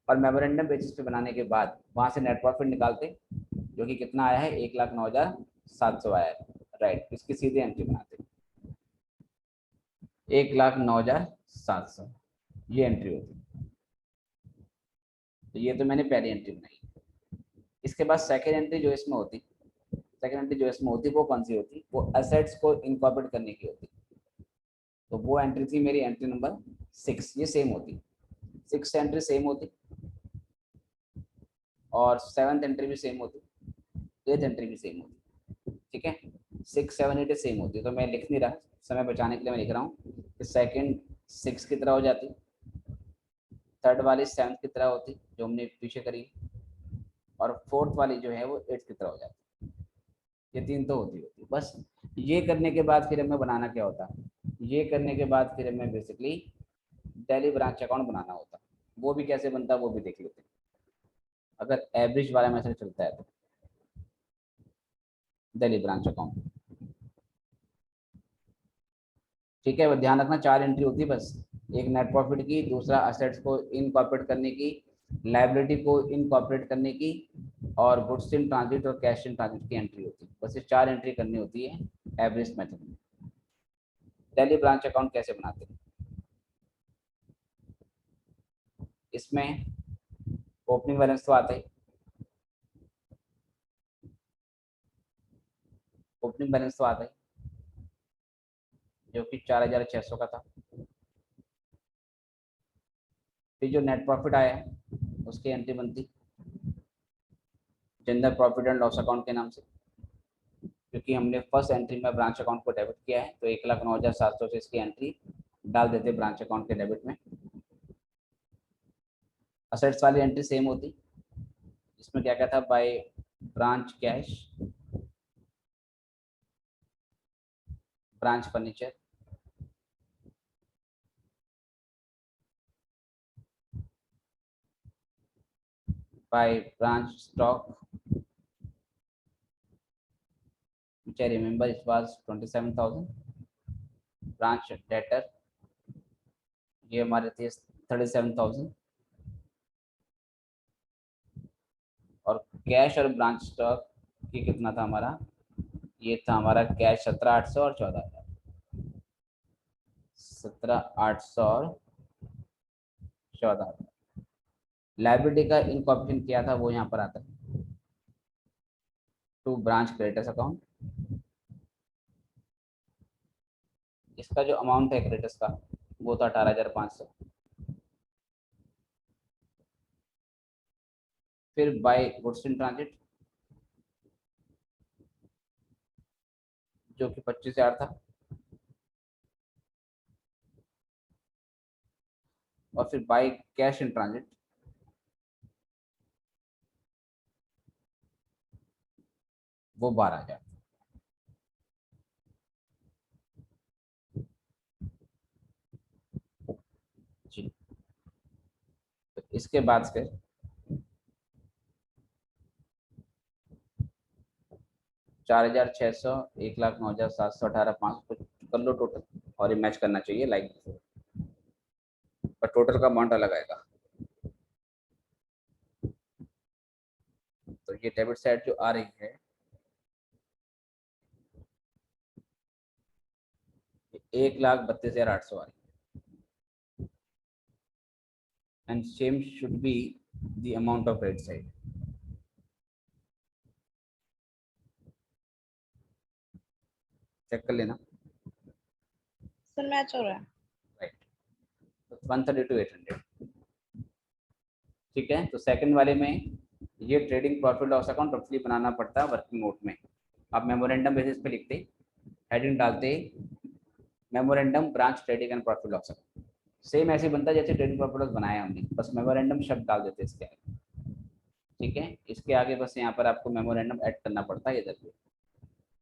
S1: और मेमोरेंडम बेसिस पे बनाने के बाद वहां से नेट प्रॉफिट निकालते, जो कि कितना आया है, 1,09,700 आया है, राइट। इसकी सीधी एंट्री बनाते, 1,09,700, ये एंट्री होती। तो ये तो मैंने पहली एंट्री बनाई। इसके बाद सेकेंड एंट्री जो इसमें होती, सेकेंड एंट्री जो इसमें होती वो कौन सी होती, वो एसेट्स को इनकॉर्पोरेट करने की होती। तो वो एंट्री थी मेरी एंट्री नंबर 6, ये सेम होती, 6 एंट्री सेम होती, और 7th एंट्री भी सेम होती, 8th एंट्री भी सेम होती, ठीक है। 6, 7, 8 सेम होती है। तो मैं लिख नहीं रहा, समय बचाने के लिए मैं लिख रहा हूँ कि सेकेंड 6 की तरह हो जाती, थर्ड वाली 7th की तरह होती जो हमने पीछे करी, और फोर्थ वाली जो है वो 8th की तरह हो जाती। ये 3 तो होती होती बस। ये करने के बाद फिर हमें बनाना क्या होता, ये करने के बाद फिर हमें बेसिकली डेली ब्रांच अकाउंट बनाना होता। वो भी कैसे बनता है वो भी देख लेते हैं, अगर एवरेज वाला मेथड चलता है तो। डेली ब्रांच अकाउंट, ठीक है, वो ध्यान रखना 4 एंट्री होती है बस। एक नेट प्रॉफिट की, दूसरा असेट्स को इनकॉर्पोरेट करने की, लायबिलिटी को इनकॉर्पोरेट करने की, और गुड्स इन ट्रांजिट और कैश इन ट्रांजिट की एंट्री होती है। बस ये 4 एंट्री करनी होती है एवरेज मेथड में। डेली ब्रांच अकाउंट कैसे बनाते हैं, इसमें ओपनिंग बैलेंस तो आता ही, ओपनिंग बैलेंस तो आता ही, जो कि 4,600 का था। फिर जो नेट प्रॉफिट आया है उसकी एंट्री बनती general profit and loss account के नाम से, क्योंकि हमने फर्स्ट एंट्री में ब्रांच अकाउंट को डेबिट किया है, तो 1,09,700 से इसकी एंट्री डाल देते ब्रांच अकाउंट के डेबिट में। असेट्स वाली एंट्री सेम होती, इसमें क्या क्या था, by branch cash, branch furniture, by branch stock, which I remember it was 27,000, branch debtor, ये हमारे थे 37,000, और कैश और ब्रांच स्टॉक की कितना था हमारा, ये था हमारा कैश 17,800 और 14,000, 17,800 और 14,000। लाइबिलिटी का इनकॉर्पोरेशन किया था वो यहाँ पर आता है, टू ब्रांच क्रेडिटर्स अकाउंट। इसका जो अमाउंट है क्रेडिटर्स का वो था 18,500। फिर बाय गुड्स इन ट्रांजिट जो कि 25,000 था, और फिर बाय कैश इन ट्रांजिट वो 12,000। जी, तो इसके बाद फिर 4,600, 1,09,718, कुछ कर लो टोटल, और ये मैच करना चाहिए लाइक, पर टोटल का अमाउंट अलग आएगा। तो ये डेबिट साइड जो आ रही है 1,32,800 आ रही है, and same should be the amount of credit side. Check कर लेना।
S3: सर मैच हो रहा है।
S1: राइट, तो 132,800, ठीक है। तो सेकंड वाले में ये ट्रेडिंग प्रॉफिट लॉस अकाउंट रफली बनाना पड़ता है वर्किंग नोट में। आप मेमोरेंडम बेसिस पे लिखते, हेडिंग डालते memorandum branch trading and profit loss account, same ऐसे बनता है जैसे ट्रेडिंग प्रॉफिट लॉस बनाया हमने, बस मेमोरेंडम शब्द डाल देते इसके आगे, ठीक है। इसके आगे बस यहाँ पर आपको मेमोरेंडम ऐड करना पड़ता है इधर पे,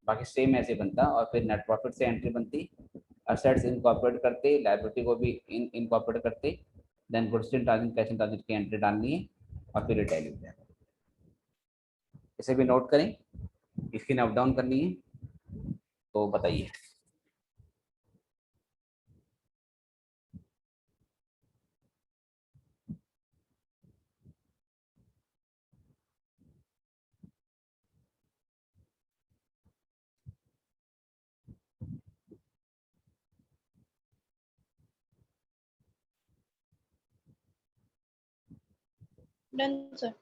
S1: बाकी सेम ऐसे बनता। और फिर नेट प्रॉफिट से एंट्री बनती, असेट्स इनकॉर्पोरेट करते, लायबिलिटी को भी इनकॉर्पोरेट करते, then goods in transit, cash in transit की एंट्री डालनी है, और फिर रिटेल हो जाएगा। इसे भी नोट करें, इसकी नोट डाउन करनी है, तो बताइए।
S3: Done sir.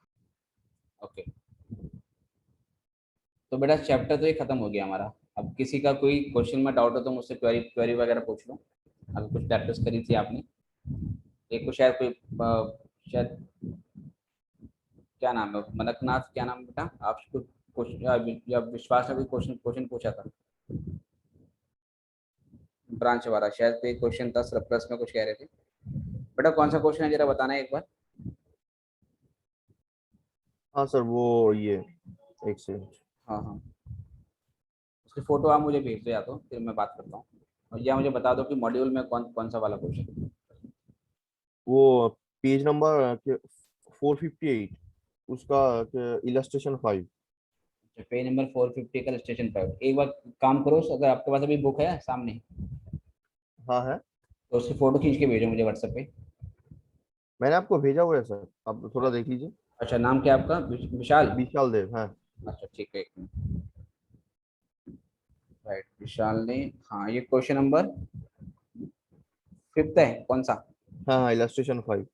S1: ओके, तो बेटा चैप्टर तो ये खत्म हो गया हमारा। अब किसी का कोई क्वेश्चन में डाउट हो तो मुझसे क्वेरी क्वेरी वगैरह पूछ लो। अभी कुछ प्रैक्टिस करी थी आपने, एक को शायद कोई शायद क्या नाम है, मलकनाथ, क्या नाम है बेटा, आपको क्वेश्चन या विश्वास ने कोई क्वेश्चन क्वेश्चन पूछा था ब्रांच वाला, शायद कोई क्वेश्चन था सरप्लस में, कुछ कह रहे थे बेटा। कौन सा क्वेश्चन है जरा बताना एक बार।
S4: हाँ सर, वो ये एक सेकंड।
S1: हाँ हाँ, उसकी फोटो आप मुझे भेज दो या तो फिर मैं बात करता हूँ, और या मुझे बता दो कि मॉड्यूल में कौन कौन सा वाला क्वेश्चन।
S4: वो पेज नंबर 458, उसका इलस्ट्रेशन 5।
S1: पेज नंबर 450 का स्टेशन पर एक बार काम करो, अगर आपके पास अभी बुक है सामने
S4: हाँ है,
S1: तो उसकी फोटो खींच के भेजो मुझे व्हाट्सएप पे।
S4: मैंने आपको भेजा हुआ है सर, आप थोड़ा देख लीजिए।
S1: अच्छा, नाम क्या है आपका, विशाल?
S4: विशाल देव, हाँ।
S1: अच्छा ठीक है, एक मिनट। राइट, विशाल ने, हाँ ये क्वेश्चन नंबर 5 है, कौन सा?
S4: हाँ हाँ, इलस्ट्रेशन 5।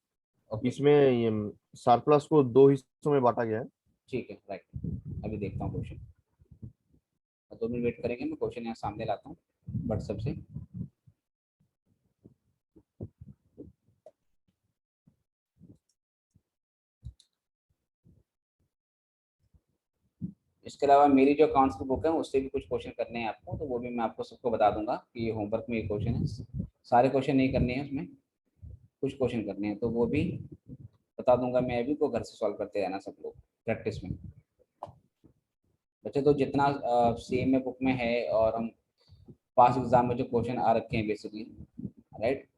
S1: ओके,
S4: इसमें ये सरप्लस को दो हिस्सों में बांटा गया है।
S1: ठीक है, राइट। अभी देखता हूँ क्वेश्चन, 2 मिनट वेट करेंगे, मैं क्वेश्चन यहाँ सामने लाता हूँ व्हाट्सएप से। इसके अलावा मेरी जो अकाउंट्स की बुक है उससे भी कुछ क्वेश्चन करने हैं आपको, तो वो भी मैं आपको सबको बता दूंगा कि ये होमवर्क में ये क्वेश्चन है। सारे क्वेश्चन नहीं करने हैं उसमें, कुछ क्वेश्चन करने हैं, तो वो भी बता दूंगा मैं अभी, को घर से सॉल्व करते रहना सब लोग प्रैक्टिस में। बच्चे तो जितना सेम में बुक में है, और हम पास एग्जाम में जो क्वेश्चन आ रखे हैं बेसिकली, राइट,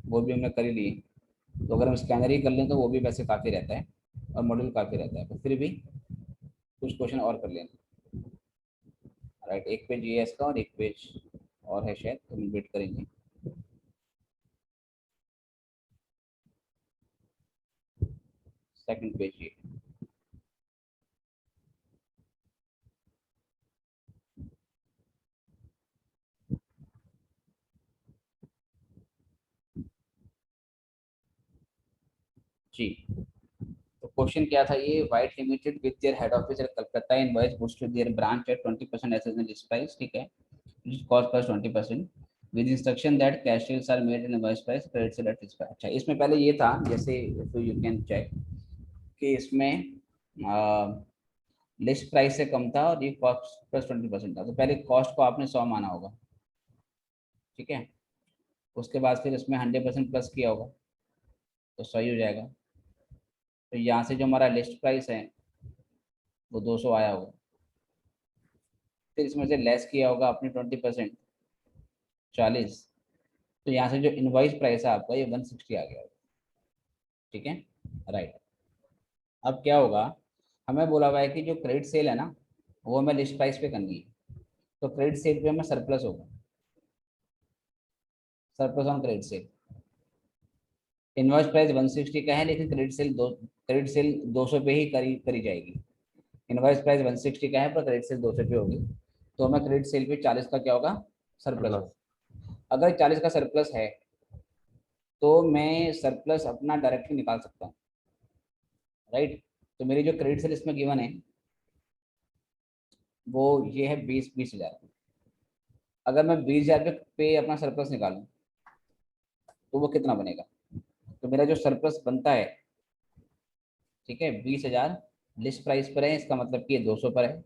S1: वो भी हमने कर ही लिए। तो अगर हम स्कैनर ही कर लें तो वो भी वैसे काफ़ी रहता है, और मॉड्यूल काफ़ी रहता है, तो फिर भी कुछ क्वेश्चन और कर लेना। राइट, एक पेज जीएस का और एक पेज और है शायद, तो हम वेट करेंगे। सेकंड पेज ये, जी। तो क्वेश्चन क्या था ये, White Limited with their head office at Calcutta invoice books to their branch at 20% assessment list price, ठीक है, cost plus 20% with instruction that cash sales are made in invoice price, credit sale at list price. अच्छा, इसमें पहले ये था जैसे, तो you can check कि इसमें लिस्ट प्राइस से कम था और ये कॉस्ट प्लस 20% था, तो पहले कॉस्ट को आपने 100 माना होगा, ठीक है। उसके बाद फिर इसमें 100% प्लस किया होगा, तो सही हो जाएगा। तो यहाँ से जो हमारा लिस्ट प्राइस है वो 200 आया होगा, फिर इसमें से लेस किया होगा अपने 20%, 40, तो यहाँ से जो इनवॉइस प्राइस है आपका ये 160 आ गया होगा, ठीक है, राइट। अब क्या होगा, हमें बोला हुआ है कि जो क्रेडिट सेल है ना वो हमें लिस्ट प्राइस पे करनी है। तो क्रेडिट सेल पे हमें सरप्लस होगा, surplus on credit sale. Invoice price 160 का है, लेकिन क्रेडिट सेल 200 पे ही करी जाएगी। इनवॉइस प्राइस 160 का है पर क्रेडिट सेल 200 पे होगी, तो हमें क्रेडिट सेल पे 40 का क्या होगा, सरप्लस
S4: Surplus.
S1: होगा। अगर 40 का सरप्लस है तो मैं सरप्लस अपना डायरेक्टली निकाल सकता हूँ, राइट। तो मेरी जो क्रेडिट सेल इसमें गिवन है वो ये है 20,000। अगर मैं 20,000 पे अपना सरप्लस निकालूं तो वो कितना बनेगा, तो मेरा जो सरप्लस बनता है, ठीक है, 20,000 लिस्ट प्राइस पर है, इसका मतलब कि ये 200 पर है,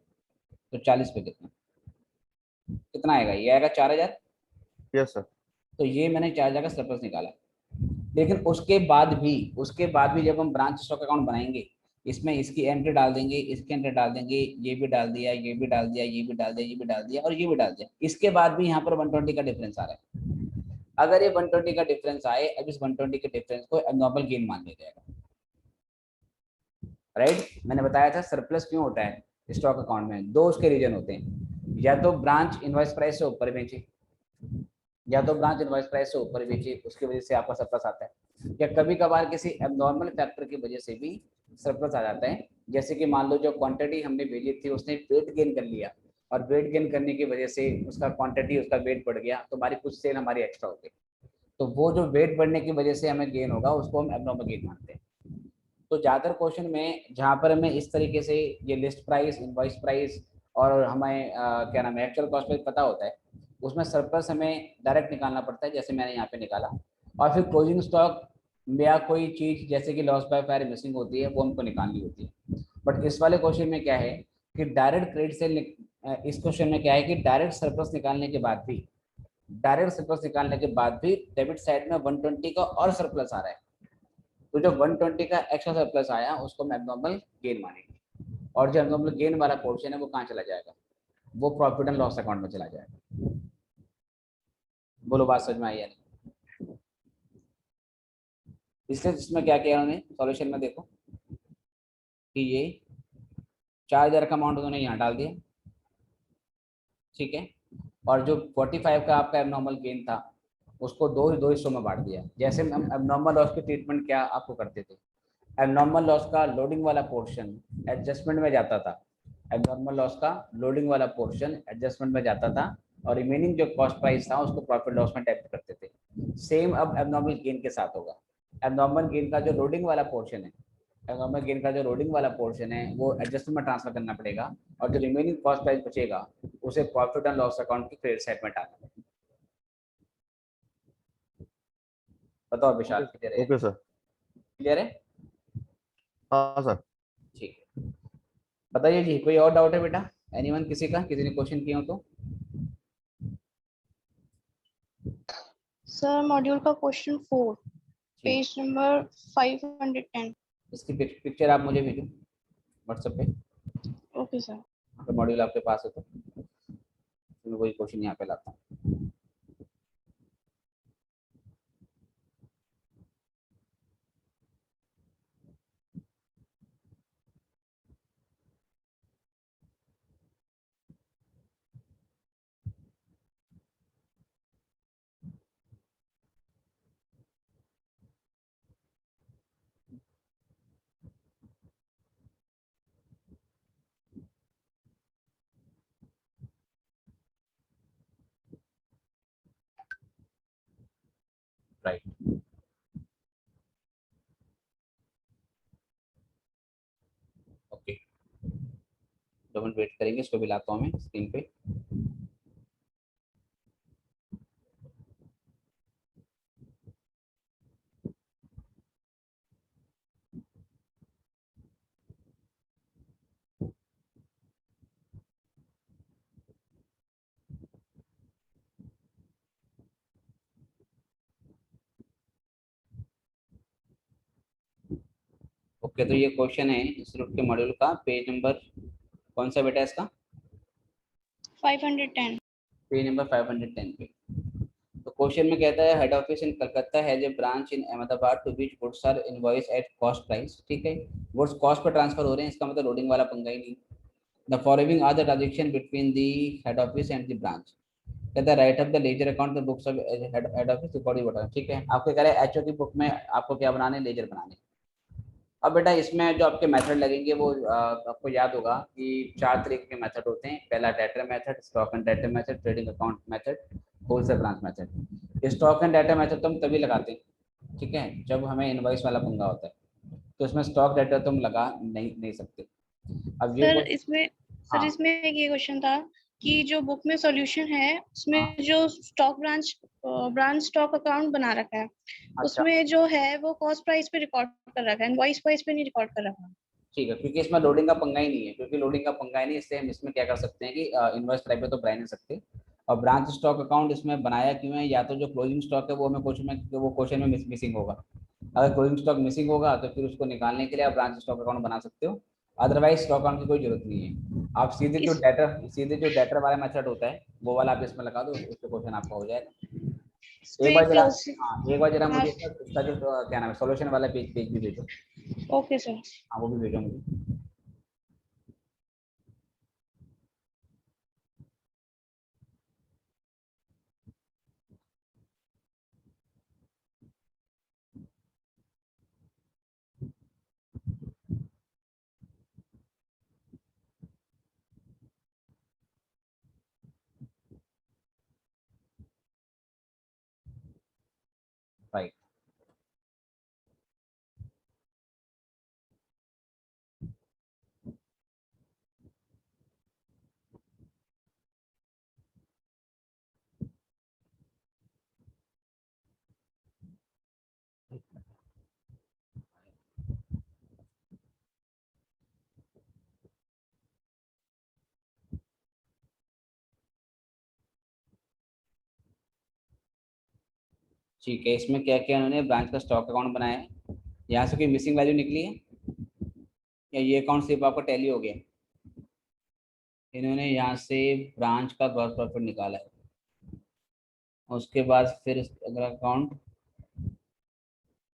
S1: तो 40 पे कितना कितना आएगा, ये आएगा 4,000।
S4: Yes sir.
S1: तो ये मैंने 4,000 का सरप्लस निकाला। लेकिन उसके बाद भी जब हम ब्रांच स्टॉक अकाउंट बनाएंगे, इसमें इसकी एंट्री डाल देंगे, इसकी एंट्री डाल देंगे, ये भी डाल दिया, ये भी डाल दिया, ये भी डाल दिया, ये भी डाल दिया और ये भी डाल दिया, इसके बाद भी यहाँ पर 120 का डिफरेंस आ रहा है। अगर ये 120 का डिफरेंस आए, अब इस 120 के डिफरेंस को एबनॉर्मल गेन मान लिया जाएगा, राइट। मैंने बताया था सरप्लस क्यों होता है स्टॉक अकाउंट में, दो उसके रीजन होते हैं, या तो ब्रांच इनवॉइस प्राइस से ऊपर बेचे, या तो ब्रांच इनवॉइस प्राइस से ऊपर बेचे, उसकी वजह से आपका सरप्लस आता है, या कभी कभार किसी एबनॉर्मल फैक्टर की वजह से भी सरप्लस आ जाता है। जैसे कि मान लो जो क्वांटिटी हमने भेजी थी उसने वेट गेन कर लिया, और वेट गेन करने की वजह से उसका क्वांटिटी, उसका वेट बढ़ गया, तो हमारी कुछ सेल हमारी एक्स्ट्रा हो गई, तो वो जो वेट बढ़ने की वजह से हमें गेन होगा उसको हम एबनॉर्मल गेन मानते हैं। तो ज़्यादातर क्वेश्चन में जहाँ पर हमें इस तरीके से ये लिस्ट प्राइस, इनवॉइस प्राइस और हमें क्या नाम है एक्चुअल कॉस्ट प्राइस पता होता है, उसमें सरप्लस हमें डायरेक्ट निकालना पड़ता है, जैसे मैंने यहाँ पे निकाला। और फिर क्लोजिंग स्टॉक या कोई चीज़ जैसे कि लॉस बाय फायर मिसिंग होती है वो हमको निकालनी होती है। बट इस वाले क्वेश्चन में क्या है कि डायरेक्ट क्रेडिट से इस क्वेश्चन में क्या है कि डायरेक्ट सरप्लस निकालने के बाद भी डेबिट साइड में 120 का और सरप्लस आ रहा है, तो जो 120 का एक्स्ट्रा सरप्लस आया उसको हम एबनॉर्मल गेन मानेंगे, और जो एबनॉर्मल गेन वाला पोर्शन है वो कहाँ चला जाएगा, वो प्रॉफिट एंड लॉस अकाउंट में चला जाएगा। बोलो बात समझ में आई या नहीं। इसलिए इसमें क्या किया उन्होंने सॉल्यूशन में, देखो कि ये 4,000 का अमाउंट उन्होंने यहाँ डाल दिया, ठीक है, और जो 45 का आपका एबनॉर्मल गेन था उसको दो हिस्सों में बांट दिया। जैसे हम एबनॉर्मल लॉस की ट्रीटमेंट क्या आपको करते थे, एबनॉर्मल लॉस का लोडिंग वाला पोर्शन एडजस्टमेंट में जाता था, एबनॉर्मल लॉस का लोडिंग वाला पोर्शन एडजस्टमेंट में जाता था, और रिमेनिंग जो कॉस्ट प्राइस था उसको प्रॉफिट लॉस में डेबिट करते थे। सेम अब एबनॉर्मल गेन के साथ होगा। एबनॉर्मल गेन का जो लोडिंग वाला पोर्शन है, एबनॉर्मल गेन का जो लोडिंग वाला पोर्शन है वो एडजस्टमेंट में ट्रांसफर करना पड़ेगा, और जो रिमेनिंग कॉस्ट प्राइस बचेगा उसे प्रॉफिट एंड लॉस अकाउंट की क्रेडिट साइड में डालना है। बताओ विशाल, क्लियर है?
S4: Okay sir.
S1: क्लियर है?
S4: हाँ सर.
S1: ठीक है, बताइए जी, कोई और डाउट है बेटा, एनीवन, किसी का, किसी ने क्वेश्चन किया हो तो?
S3: सर मॉड्यूल का क्वेश्चन 4 पेज नंबर 510।
S1: इसकी पिक्चर आप मुझे भेजो व्हाट्सएप पे,
S3: ओके सर।
S1: अगर मॉड्यूल आपके पास है तो मैं वही क्वेश्चन यहाँ पे लाता हूँ। राइट, ओके, 2 मिनट वेट करेंगे, इसको भी लाता हूँ मैं स्क्रीन पे। ओके, तो ये क्वेश्चन है इस रूट के मॉड्यूल का, पेज नंबर कौन सा बेटा इसका?
S3: 510।
S1: पेज नंबर 510 पे। तो क्वेश्चन में कहता है head office in Calcutta has a branch in Ahmedabad to which goods are invoice at cost price, ठीक है, गुड्स कॉस्ट पर ट्रांसफर हो रहे हैं, इसका मतलब लोडिंग वाला पंगा ही नहीं। The following are the transaction between the head office and the branch. कहता है write up the ledger account the books of head office recording button. ठीक है, आपको कह रहे हैं एचओ की बुक में आपको क्या बनाने, लेजर बनाने। अब बेटा इसमें जो आपके मेथड लगेंगे वो आपको याद होगा कि 4 तरीके के मेथड होते हैं। पहला data method, stock and data method, trading account method, wholesale branch method. Stock and data method तो हम तभी लगाते हैं, ठीक है, जब हमें इनवॉइस वाला पंगा होता है, तो इसमें स्टॉक डेटा तुम लगा नहीं सकते। अब ये
S3: सर इसमें
S1: हाँ
S3: एक ये क्वेश्चन था कि जो बुक में सॉल्यूशन है
S1: हाँ,
S3: उसमें जो स्टॉक ब्रांच स्टॉक अकाउंट बना रखा है,
S1: अच्छा
S3: उसमें जो है वो कॉस्ट प्राइस पे रिकॉर्ड कर रखा है, इनवॉइस प्राइस पे नहीं रिकॉर्ड कर रखा है।
S1: ठीक है, क्योंकि इसमें लोडिंग का पंगा ही नहीं है, क्योंकि लोडिंग का पंगा ही नहीं, इससे हम इसमें क्या कर सकते हैं कि इनवॉइस प्राइस पे तो बना नहीं सकते। और ब्रांच स्टॉक अकाउंट इसमें बनाया क्यों है, या तो जो क्लोजिंग स्टॉक है वो हमें क्वेश्चन में मिसिंग होगा। अगर क्लोजिंग स्टॉक मिसिंग होगा तो फिर उसको निकालने के लिए आप ब्रांच स्टॉक अकाउंट बना सकते हो, अदरवाइज स्टॉक अकाउंट की कोई जरूरत नहीं है। आप सीधे जो डेटर वाला मेथड होता है वो वाला आप इसमें लगा दो, उससे क्वेश्चन आपका हो जाएगा। एक बार जरा हाँ एक बार जरा मुझे इसका जो क्या नाम है सॉल्यूशन वाला पेज भी भेजो।
S3: Okay sir.
S1: हाँ वो भी भेजो मुझे। राइट, ठीक है। इसमें क्या क्या उन्होंने ब्रांच का स्टॉक अकाउंट बनाया है, यहाँ से कोई मिसिंग वैल्यू निकली है या ये अकाउंट सिर्फ आपका टैली हो गया। इन्होंने यहाँ से ब्रांच का ग्रॉस प्रॉफिट निकाला है, उसके बाद फिर अगला अकाउंट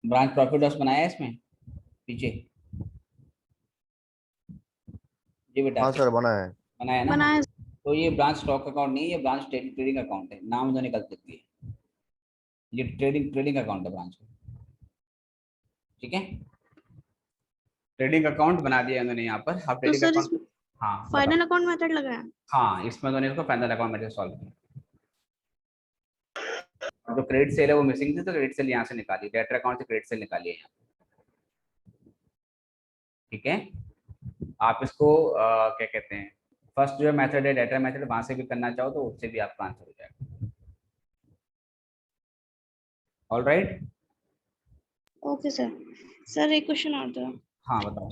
S1: ब्रांच प्रॉफिट लॉस बनाया है इसमें पीछे। जी बेटा
S4: हाँ सर बना है।
S1: बनाया ना।
S3: बनाया।
S1: तो ये ब्रांच स्टॉक अकाउंट नहीं है, ये ब्रांच ट्रेडिंग अकाउंट है, नाम जो निकल सकती है, ये ट्रेडिंग ट्रेडिंग अकाउंट है ब्रांच का। ठीक है, ट्रेडिंग अकाउंट बना दिया इन्होंने यहाँ पर। आप
S3: तो
S1: ट्रेडिंग
S3: सर
S1: अकाउंट,
S3: इसमें
S1: हाँ बताओ।
S3: फाइनल अकाउंट मेथड लगाया।
S1: हाँ इसमें उन्होंने इसको फाइनल अकाउंट में सॉल्व किया। जो क्रेडिट सेल है वो मिसिंग थी, तो क्रेडिट सेल यहाँ से निकाली, डेटर अकाउंट से क्रेडिट सेल निकाली है यहाँ। ठीक है, आप इसको क्या कहते हैं, फर्स्ट जो मेथड है डेटा मेथड, वहां से भी करना चाहो तो उससे भी आपका आंसर हो जाएगा। All right.
S3: Okay sir. Sir एक क्वेश्चन और था।
S1: हाँ बताओ।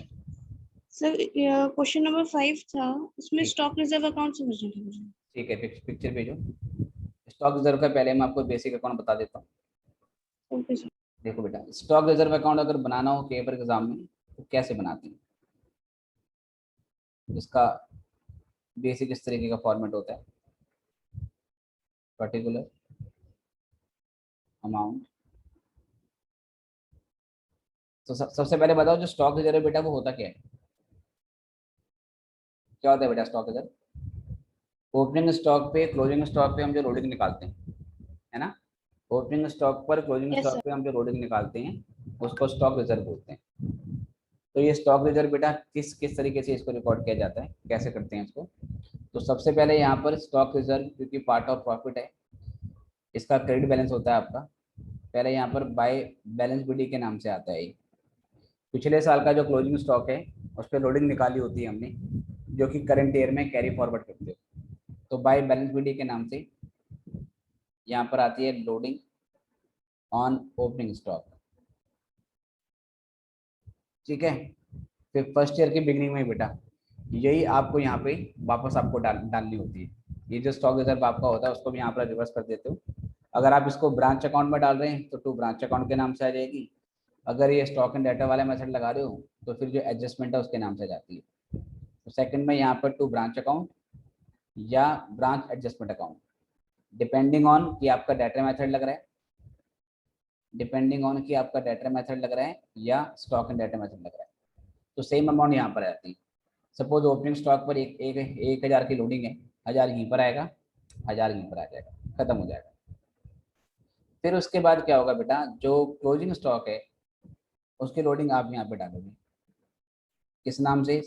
S3: सर क्वेश्चन नंबर 5 था, उसमें
S1: ठीक
S3: स्टॉक रिजर्व अकाउंट समझना था मुझे।
S1: ठीक है, पिक्चर भेजो। स्टॉक रिजर्व का पहले मैं आपको बेसिक अकाउंट बता देता हूँ।
S3: Okay sir.
S1: देखो बेटा, स्टॉक रिजर्व अकाउंट अगर बनाना हो पेपर एग्जाम में तो कैसे बनाते हैं, इसका बेसिक इस तरीके का फॉर्मेट होता है, पर्टिकुलर अमाउंट। तो सबसे पहले बताओ जो स्टॉक रिजर्व बेटा वो होता क्या है, क्या होता है बेटा स्टॉक रिजर्व। ओपनिंग स्टॉक पे क्लोजिंग स्टॉक पे हम जो लोडिंग निकालते हैं, है ना, ओपनिंग स्टॉक पर क्लोजिंग
S3: यस
S1: स्टॉक
S3: सर।
S1: पे हम जो लोडिंग निकालते हैं उसको स्टॉक रिजर्व बोलते हैं। तो ये स्टॉक रिजर्व बेटा किस किस तरीके से इसको रिकॉर्ड किया जाता है, कैसे करते हैं इसको। तो सबसे पहले यहाँ पर स्टॉक रिजर्व क्योंकि पार्ट ऑफ प्रॉफिट है, इसका क्रेडिट बैलेंस होता है आपका। पहले यहाँ पर बाय बैलेंस बीडी के नाम से आता है ये। पिछले साल का जो क्लोजिंग स्टॉक है उस पर लोडिंग निकाली होती है हमने, जो कि करंट ईयर में कैरी फॉरवर्ड करते हो, तो बाय बैलेंस बीडी के नाम से यहाँ पर आती है लोडिंग ऑन ओपनिंग स्टॉक। ठीक है, फिर फर्स्ट ईयर की बिगनिंग में बेटा यही आपको यहाँ पे वापस आपको डालनी होती है। ये जो स्टॉक रिजर्व आपका होता है उसको भी यहाँ पर रिवर्स कर देते हो। अगर आप इसको ब्रांच अकाउंट में डाल रहे हैं तो टू ब्रांच अकाउंट के नाम से आ जाएगी। अगर ये स्टॉक एंड डाटा वाला मेथड लगा रहे हो तो फिर जो एडजस्टमेंट है उसके नाम से जाती है। तो सेकंड में यहाँ पर टू ब्रांच अकाउंट या branch adjustment account, depending on कि आपका डाटा मेथड लग रहा है, डिपेंडिंग ऑन कि आपका डाटा मेथड लग रहा है या स्टॉक एंड डाटा मेथड लग रहा है, तो सेम अमाउंट यहाँ पर आती है। सपोज ओपनिंग स्टॉक पर एक हजार की लोडिंग है, 1000 यहीं पर आएगा, 1000 यहीं पर आ जाएगा, खत्म हो जाएगा। फिर उसके बाद क्या होगा बेटा, जो क्लोजिंग स्टॉक है उसकी लोडिंग आप यहाँ पे डालोगे, किस नाम से?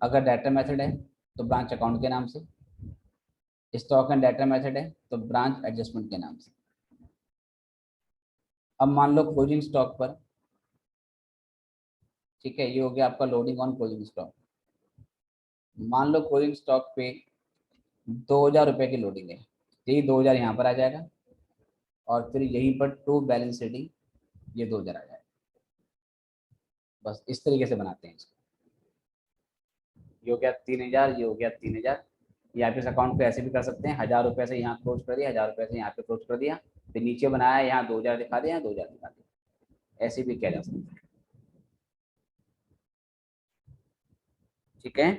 S1: अगर डाटा मेथड है तो ब्रांच अकाउंट के नाम से, स्टॉक एंड डाटा मेथड है तो ब्रांच एडजस्टमेंट के नाम से। अब मान लो क्लोजिंग स्टॉक पर, ठीक है, ये हो गया आपका लोडिंग ऑन क्लोजिंग स्टॉक। मान लो क्लोजिंग स्टॉक पे 2000 रुपए की लोडिंग है, यही 2000 यहाँ पर आ जाएगा और फिर यहीं पर टू बैलेंस शीट ये 2000 आ जाएगा। बस इस तरीके से बनाते हैं इसको। ये हो गया 3000, ये हो गया 3000। ये आप इस अकाउंट पे ऐसे भी कर सकते हैं, 1000 रुपये से यहाँ क्लोज कर दिया, 1000 रुपये से यहाँ पे क्लोज कर दिया, फिर नीचे बनाया यहाँ 2000 दिखा दिया, 2000 दिखा दिया, ऐसे भी किया जा सकता है। ठीक है,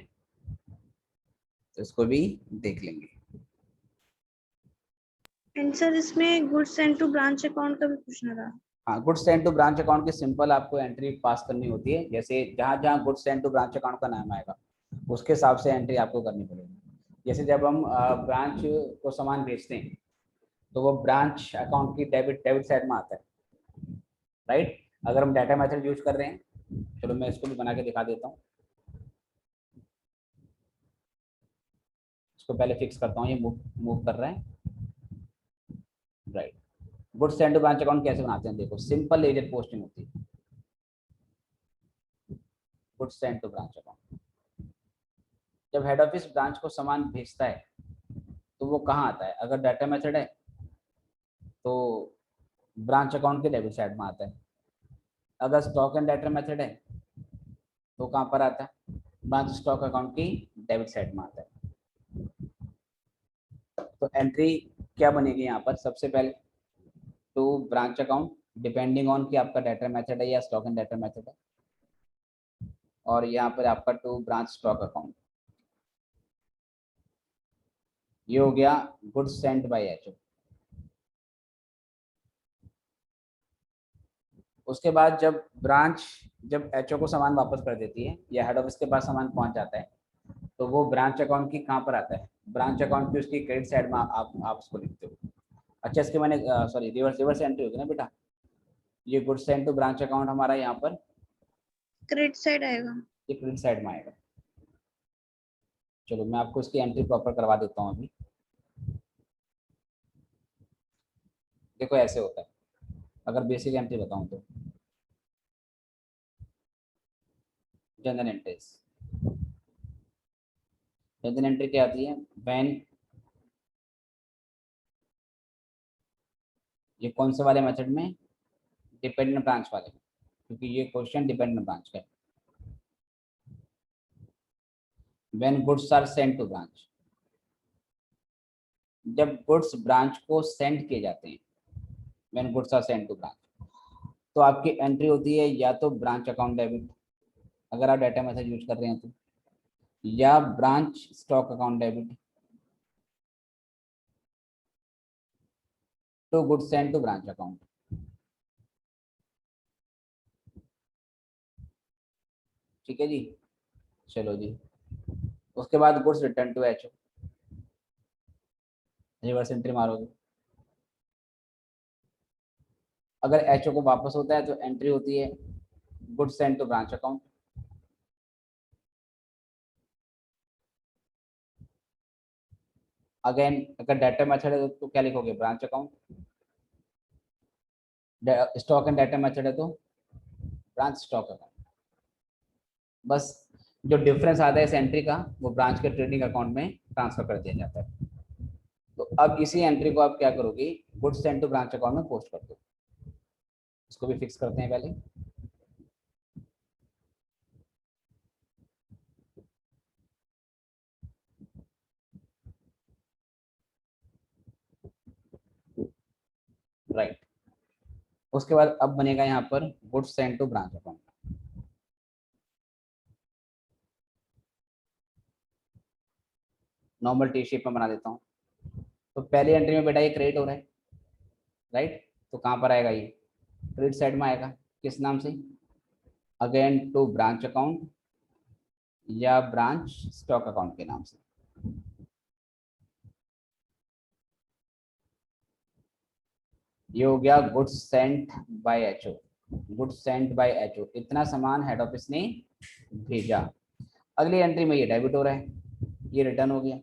S1: तो इसको भी देख लेंगे।
S3: एंड सर इसमें goods and to branch account का भी पूछना था।
S1: हाँ, goods send to branch account की सिंपल आपको एंट्री पास करनी होती है। जैसे जहाँ जहाँ goods send to branch account का नाम आएगा उसके हिसाब से एंट्री आपको करनी पड़ेगी। जैसे जब हम ब्रांच को सामान भेजते हैं तो वो ब्रांच अकाउंट की डेबिट साइड में आता है, राइट। अगर हम डाटा मेथड यूज कर रहे हैं, चलो मैं इसको भी बना के दिखा देता हूँ। इसको पहले फिक्स करता हूँ, ये मूव कर रहा है, right. Goods send to branch account कैसे बनाते हैं, देखो सिंपल लेजर पोस्टिंग होती है goods send to branch account. जब हेड ऑफिस ब्रांच को सामान भेजता है तो वो कहाँ आता है? अगर डाटा मेथड है तो ब्रांच अकाउंट के डेबिट साइड में आता है। अगर स्टॉक एंड डाटा मेथड है तो कहाँ पर आता है? ब्रांच स्टॉक अकाउंट की डेबिट साइड में आता है। तो एंट्री क्या बनेगी यहाँ पर? सबसे पहले to branch account, depending on कि आपका डाटा मेथड है या स्टॉक एंड डाटा मेथड है, और यहाँ पर आपका टू ब्रांच स्टॉक अकाउंट। ये हो गया गुड्स सेंट बाय एचओ। उसके बाद जब एचओ को सामान वापस कर देती है या हेड ऑफिस के पास सामान पहुंच जाता है तो वो ब्रांच अकाउंट की कहाँ पर आता है? ब्रांच अकाउंट की उसकी क्रेडिट साइड में आप उसको लिखते हो। अच्छा, इसके मैंने सॉरी रिवर्स एंट्री होगी ना बेटा। ये goods sent to branch account हमारा यहाँ पर
S3: क्रेडिट साइड आएगा।
S1: ये क्रेडिट साइड में आएगा। चलो मैं आपको इसकी एंट्री प्रॉपर करवा देता हूँ अभी। देखो ऐसे होता है, अगर बेसिक एंट्री बताऊँ तो जनरल एंट्रीज, जनरल एंट्री क्या आती है? व्हेन, ये कौन से वाले मेथड में? डिपेंडेंट ब्रांच वाले, क्योंकि ये क्वेश्चन डिपेंडेंट ब्रांच का है। When goods are sent to branch, जब गुड्स ब्रांच को सेंड किए जाते हैं, when goods are sent to branch, तो आपकी एंट्री होती है या तो ब्रांच अकाउंट डेबिट अगर आप डाटा मेथड यूज कर रहे हैं तो, या branch stock account debit to goods sent to branch account. ठीक है जी, चलो जी। उसके बाद goods return to HO, reverse entry मारोगे। अगर एचओ को वापस होता है तो एंट्री होती है goods sent to branch account. Again अगर डाटा मेथड है तो क्या लिखोगे? Branch account. स्टॉक एंड डाटा मेथड है तो ब्रांच स्टॉक अकाउंट। बस जो डिफरेंस आता है इस एंट्री का वो ब्रांच के ट्रेडिंग अकाउंट में ट्रांसफर कर दिया जाता है। तो अब इसी एंट्री को आप क्या करोगे? Goods sent to branch account में पोस्ट कर दो। इसको भी फिक्स करते हैं पहले। राइट, उसके बाद अब बनेगा यहाँ पर goods sent to branch account. Normal T shape में बना देता हूँ। तो पहली एंट्री में बेटा ये क्रेडिट हो रहा है, राइट। तो कहाँ पर आएगा? ये क्रेडिट साइड में आएगा। किस नाम से? अगेन टू ब्रांच अकाउंट, या ब्रांच स्टॉक अकाउंट के नाम से। ये हो गया goods sent by HO. Goods sent by HO, इतना सामान हेड ऑफिस ने भेजा। अगली एंट्री में ये डेबिट हो रहा है, ये रिटर्न हो गया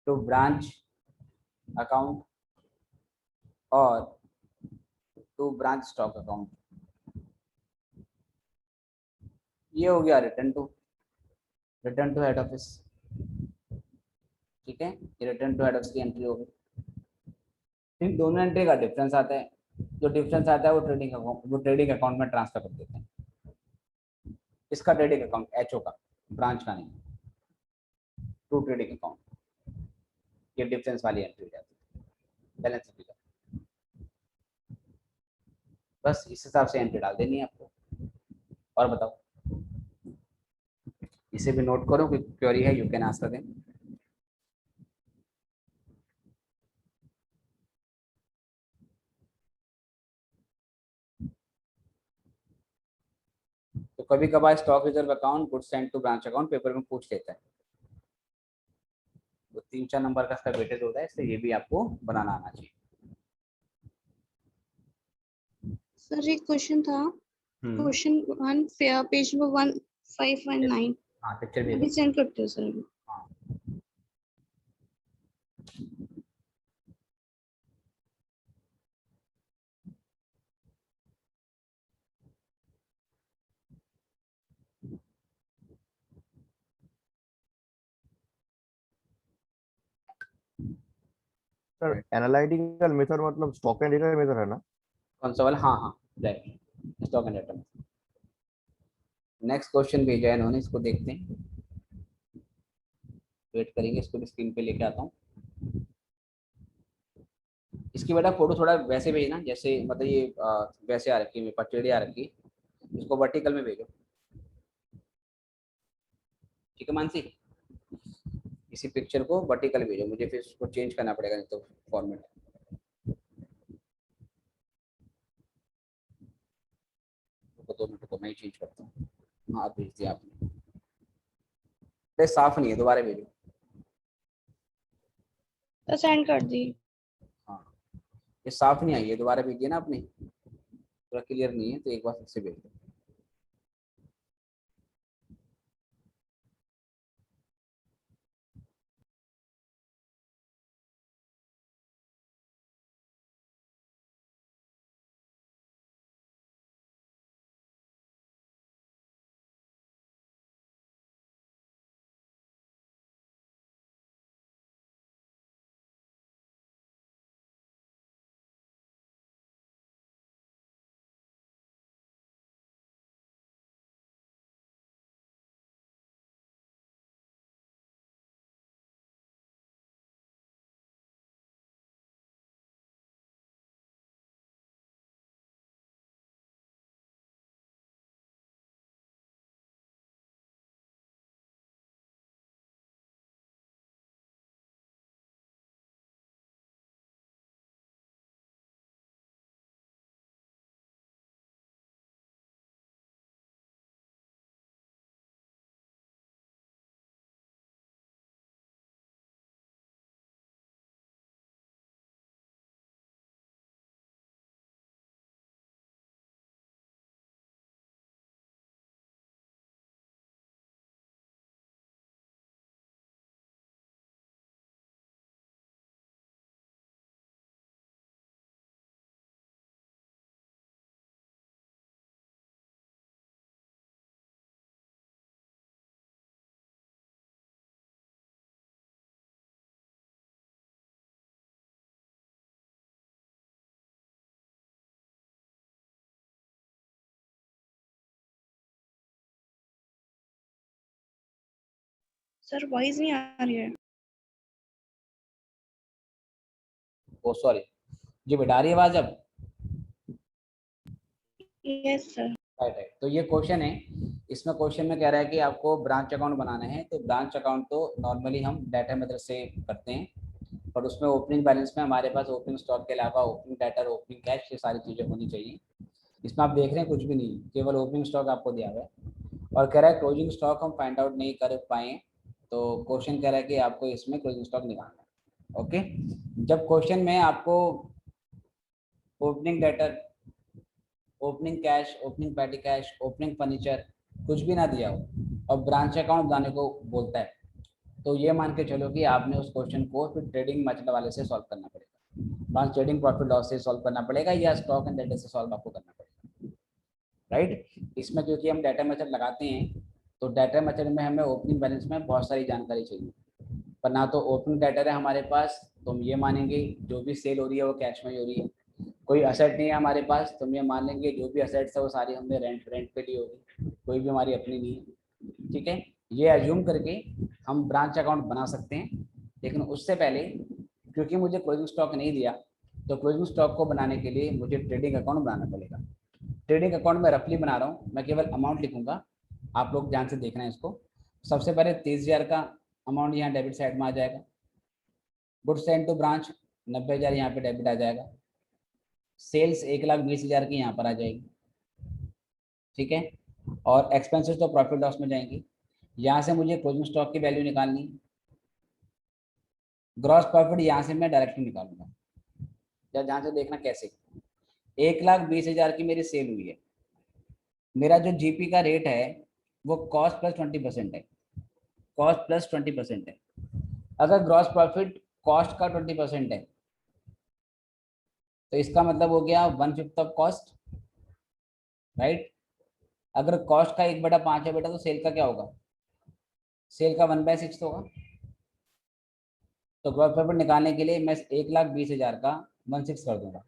S1: टू ब्रांच अकाउंट और टू ब्रांच स्टॉक अकाउंट। ये हो गया रिटर्न टू हेड ऑफिस। ठीक है, ये रिटर्न टू हेड ऑफिस की एंट्री हो गई। इन दोनों एंट्री का डिफरेंस आता है, जो डिफरेंस आता है वो ट्रेडिंग अकाउंट में ट्रांसफर कर देते हैं। इसका ट्रेडिंग अकाउंट एचओ का, ब्रांच का नहीं, टू ट्रेडिंग अकाउंट। ये डिफरेंस वाली एंट्री हो जाती है बैलेंस शीट का। बस इस हिसाब से एंट्री डाल देनी है आपको। और बताओ, इसे भी नोट करो, कोई क्वेरी है यू कैन आंसर दें। तो कभी कभार stock reserve account goods sent to branch account paper में पूछ लेता है, तो 3-4 नंबर का इसका वेटेज होता है, इसलिए ये भी आपको बनाना आना चाहिए।
S3: सर एक क्वेश्चन था, क्वेश्चन 1 पेज नंबर 1519।
S1: हाँ पिक्चर
S3: अभी
S1: भेजो।
S3: सेंड करते हो सर।
S1: हाँ
S4: सर एनालिटिकल मेथड मतलब स्टॉक एंड डेटा मेथड है ना?
S1: कौन सा वाला? हाँ हाँ right, stock and data. Next question भेजा है इन्होंने, इसको देखते हैं, वेट करेंगे, इसको भी स्क्रीन पे लेके आता हूँ। इसकी बेटा फोटो थोड़ा वैसे भेजना जैसे मतलब ये वैसे आ रखी है, मेरे पास टेढ़ी आ रखी है, इसको वर्टिकल में भेजो। ठीक है मानसी, इसी पिक्चर को वर्टिकल भेजो मुझे, फिर उसको चेंज करना पड़ेगा नहीं तो फॉर्मेट। रुको 2 मिनट को मैं ही चेंज करता हूँ। हाँ भेज दिया आपने, अरे साफ नहीं है, दोबारा भेजो।
S3: तो सेंड कर दी।
S1: हाँ ये साफ नहीं आई है, दोबारा भेजिए ना आपने, पूरा क्लियर नहीं है तो एक बार फिर से भेज दो।
S3: सर वॉइस नहीं आ रही है।
S1: ओ सॉरी जी बेटा, आ रही है आवाज अब?
S3: Yes sir.
S1: राइट राइट, तो ये क्वेश्चन है, इसमें क्वेश्चन में कह रहा है कि आपको ब्रांच अकाउंट बनाना है। तो ब्रांच अकाउंट तो नॉर्मली हम डाटा मेथड से करते हैं, पर उसमें ओपनिंग बैलेंस में हमारे पास ओपनिंग स्टॉक के अलावा ओपनिंग डाटा, ओपनिंग कैश, ये सारी चीज़ें होनी चाहिए। इसमें आप देख रहे हैं कुछ भी नहीं, केवल ओपनिंग स्टॉक आपको दिया हुआ है। और कह रहा है क्लोजिंग स्टॉक हम फाइंड आउट नहीं कर पाए, तो क्वेश्चन कह रहा है कि आपको इसमें क्लोजिंग स्टॉक निकालना है। ओके, जब क्वेश्चन में आपको opening debtor, opening cash, opening petty cash, opening furniture कुछ भी ना दिया हो और ब्रांच अकाउंट बनाने को बोलता है, तो ये मान के चलो कि आपने उस क्वेश्चन को फिर ट्रेडिंग मेथड वाले से सॉल्व करना पड़ेगा, ब्रांच ट्रेडिंग प्रॉफिट लॉस से सॉल्व करना पड़ेगा या स्टॉक एंड डेटा से सॉल्व आपको करना पड़ेगा, राइट। इसमें क्योंकि हम डाटा मेथड लगाते हैं तो डाटा मेथड में हमें ओपनिंग बैलेंस में बहुत सारी जानकारी चाहिए, पर ना तो ओपनिंग डाटा है हमारे पास तो हम ये मानेंगे जो भी सेल हो रही है वो कैश में ही हो रही है, कोई असेट नहीं है हमारे पास तो हम ये मान लेंगे जो भी असेट्स है वो सारी हमने रेंट पे ली होगी, कोई भी हमारी अपनी नहीं है, ठीक है। ये एज्यूम करके हम ब्रांच अकाउंट बना सकते हैं, लेकिन उससे पहले क्योंकि मुझे क्लोजिंग स्टॉक नहीं दिया तो क्लोजिंग स्टॉक को बनाने के लिए मुझे ट्रेडिंग अकाउंट बनाना पड़ेगा। ट्रेडिंग अकाउंट में रफली बना रहा हूँ, मैं केवल अमाउंट लिखूंगा, आप लोग ध्यान से देखना है इसको। सबसे पहले 30,000 का अमाउंट यहाँ डेबिट साइड में आ जाएगा, गुड्स सेंड टू ब्रांच 90,000 यहाँ पे डेबिट आ जाएगा, सेल्स 1,20,000 की यहाँ पर आ जाएगी, ठीक है। और एक्सपेंसेस तो प्रॉफिट लॉस में जाएंगी, यहाँ से मुझे क्लोजिंग स्टॉक की वैल्यू निकालनी, ग्रॉस प्रॉफिट यहाँ से मैं डायरेक्टली निकालूंगा, या ध्यान से देखना कैसे। 1,20,000 की मेरी सेल हुई है, मेरा जो जीपी का रेट है वो कॉस्ट प्लस 20% है, कॉस्ट प्लस 20% है। अगर ग्रॉस प्रॉफिट कॉस्ट का 20% है तो इसका मतलब हो गया 1/5 ऑफ कॉस्ट, राइट। अगर कॉस्ट का 1/5 है बेटा तो सेल का क्या होगा, सेल का 1/6 होगा। तो ग्रॉस प्रॉफिट निकालने के लिए मैं 1,20,000 का 1/6 कर दूंगा,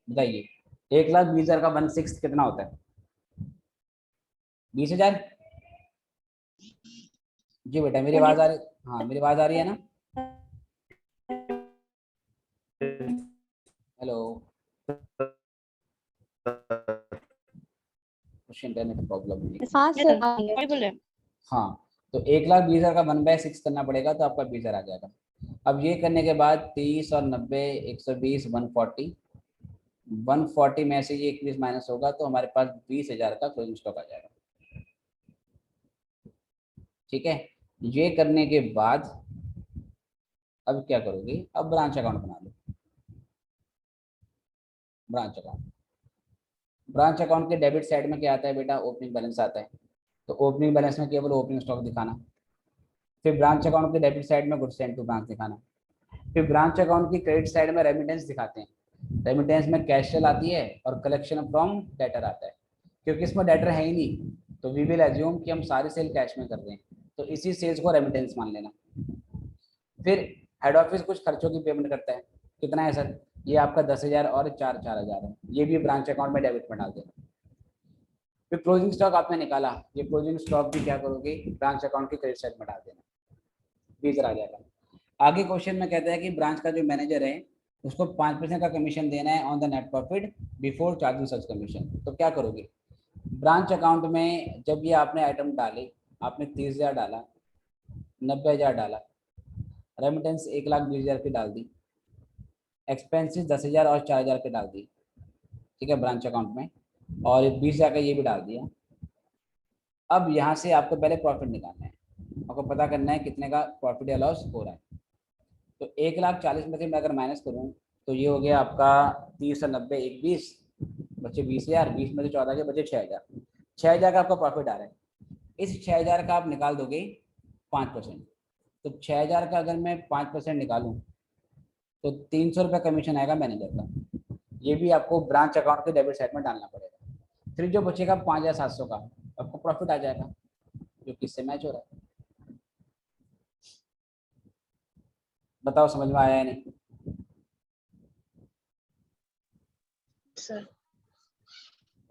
S1: बताइए 1,20,000 का 1/6 कितना होता है, 20,000। जी बेटा मेरी आवाज आ रही, हाँ मेरी आवाज आ रही है ना, हेलो, कुछ इंटरनेट प्रॉब्लम है।
S3: हाँ सर बोले।
S1: हाँ, तो 1,20,000 का 1/6 करना पड़ेगा तो आपका 20,000 आ जाएगा। अब ये करने के बाद 30 और 90 120 140, 140 में से ये 21 माइनस होगा तो हमारे पास 20,000 का क्लोजिंग स्टॉक आ जाएगा, ठीक है। ये करने के बाद अब क्या करोगे, अब ब्रांच अकाउंट बना लो। ब्रांच अकाउंट, ब्रांच अकाउंट के डेबिट साइड में क्या आता है बेटा, ओपनिंग बैलेंस आता है, तो ओपनिंग बैलेंस में केवल ओपनिंग स्टॉक दिखाना। फिर ब्रांच अकाउंट के डेबिट साइड में गुड्स सेंड टू ब्रांच दिखाना। फिर ब्रांच अकाउंट की क्रेडिट साइड में रेमिटेंस दिखाते हैं, रेमिटेंस में कैश चल आती है और कलेक्शन फ्रॉम डेटर आता है। क्योंकि इसमें डेटर है ही नहीं तो वी विल एज्यूम कि हम सारे सेल कैश में कर रहे हैं, तो इसी सेल्स को रेमिटेंस मान लेना। फिर हेड ऑफिस कुछ खर्चों की पेमेंट करता है, कितना है सर, ये आपका 10,000 और 4,000 है, ये भी ब्रांच अकाउंट में डेबिट में डाल देना। फिर क्लोजिंग स्टॉक आपने निकाला, ये क्लोजिंग स्टॉक भी क्या करोगे, ब्रांच अकाउंट की क्रेडिट साइड में डाल देना, 20,000 आ जाएगा। आगे क्वेश्चन में कहता है कि ब्रांच का जो मैनेजर है उसको 5% का कमीशन देना है on the net profit before charging such commission, तो क्या करोगे, ब्रांच अकाउंट में जब ये आपने आइटम डाले, आपने 30,000 डाला, 90,000 डाला, रेमिटेंस 1,20,000 की डाल दी, एक्सपेंसिस 10,000 और 4,000 के डाल दी, ठीक है ब्रांच अकाउंट में, और 20,000 का ये भी डाल दिया। अब यहाँ से आपको पहले प्रॉफिट निकालना है, आपको पता करना है कितने का प्रॉफिट या लॉस हो रहा है। तो 1,40,000 में से मैं अगर माइनस करूँ तो ये हो गया आपका 30 और 90 1 20 बचे 20,000, 20 में से 14 के बचे 6,000, 6,000 का आपका प्रॉफिट आ रहा है। इस 6,000 का आप निकाल दोगे 5%, तो 6,000 का अगर मैं 5% निकालूं तो 300 रुपये कमीशन आएगा मैनेजर का, ये भी आपको ब्रांच अकाउंट के डेबिट साइड में डालना पड़ेगा। फिर जो बचेगा 5,700 का आपको प्रॉफिट आ जाएगा जो किससे मैच हो रहा है, बताओ समझ में आया या नहीं
S3: सर।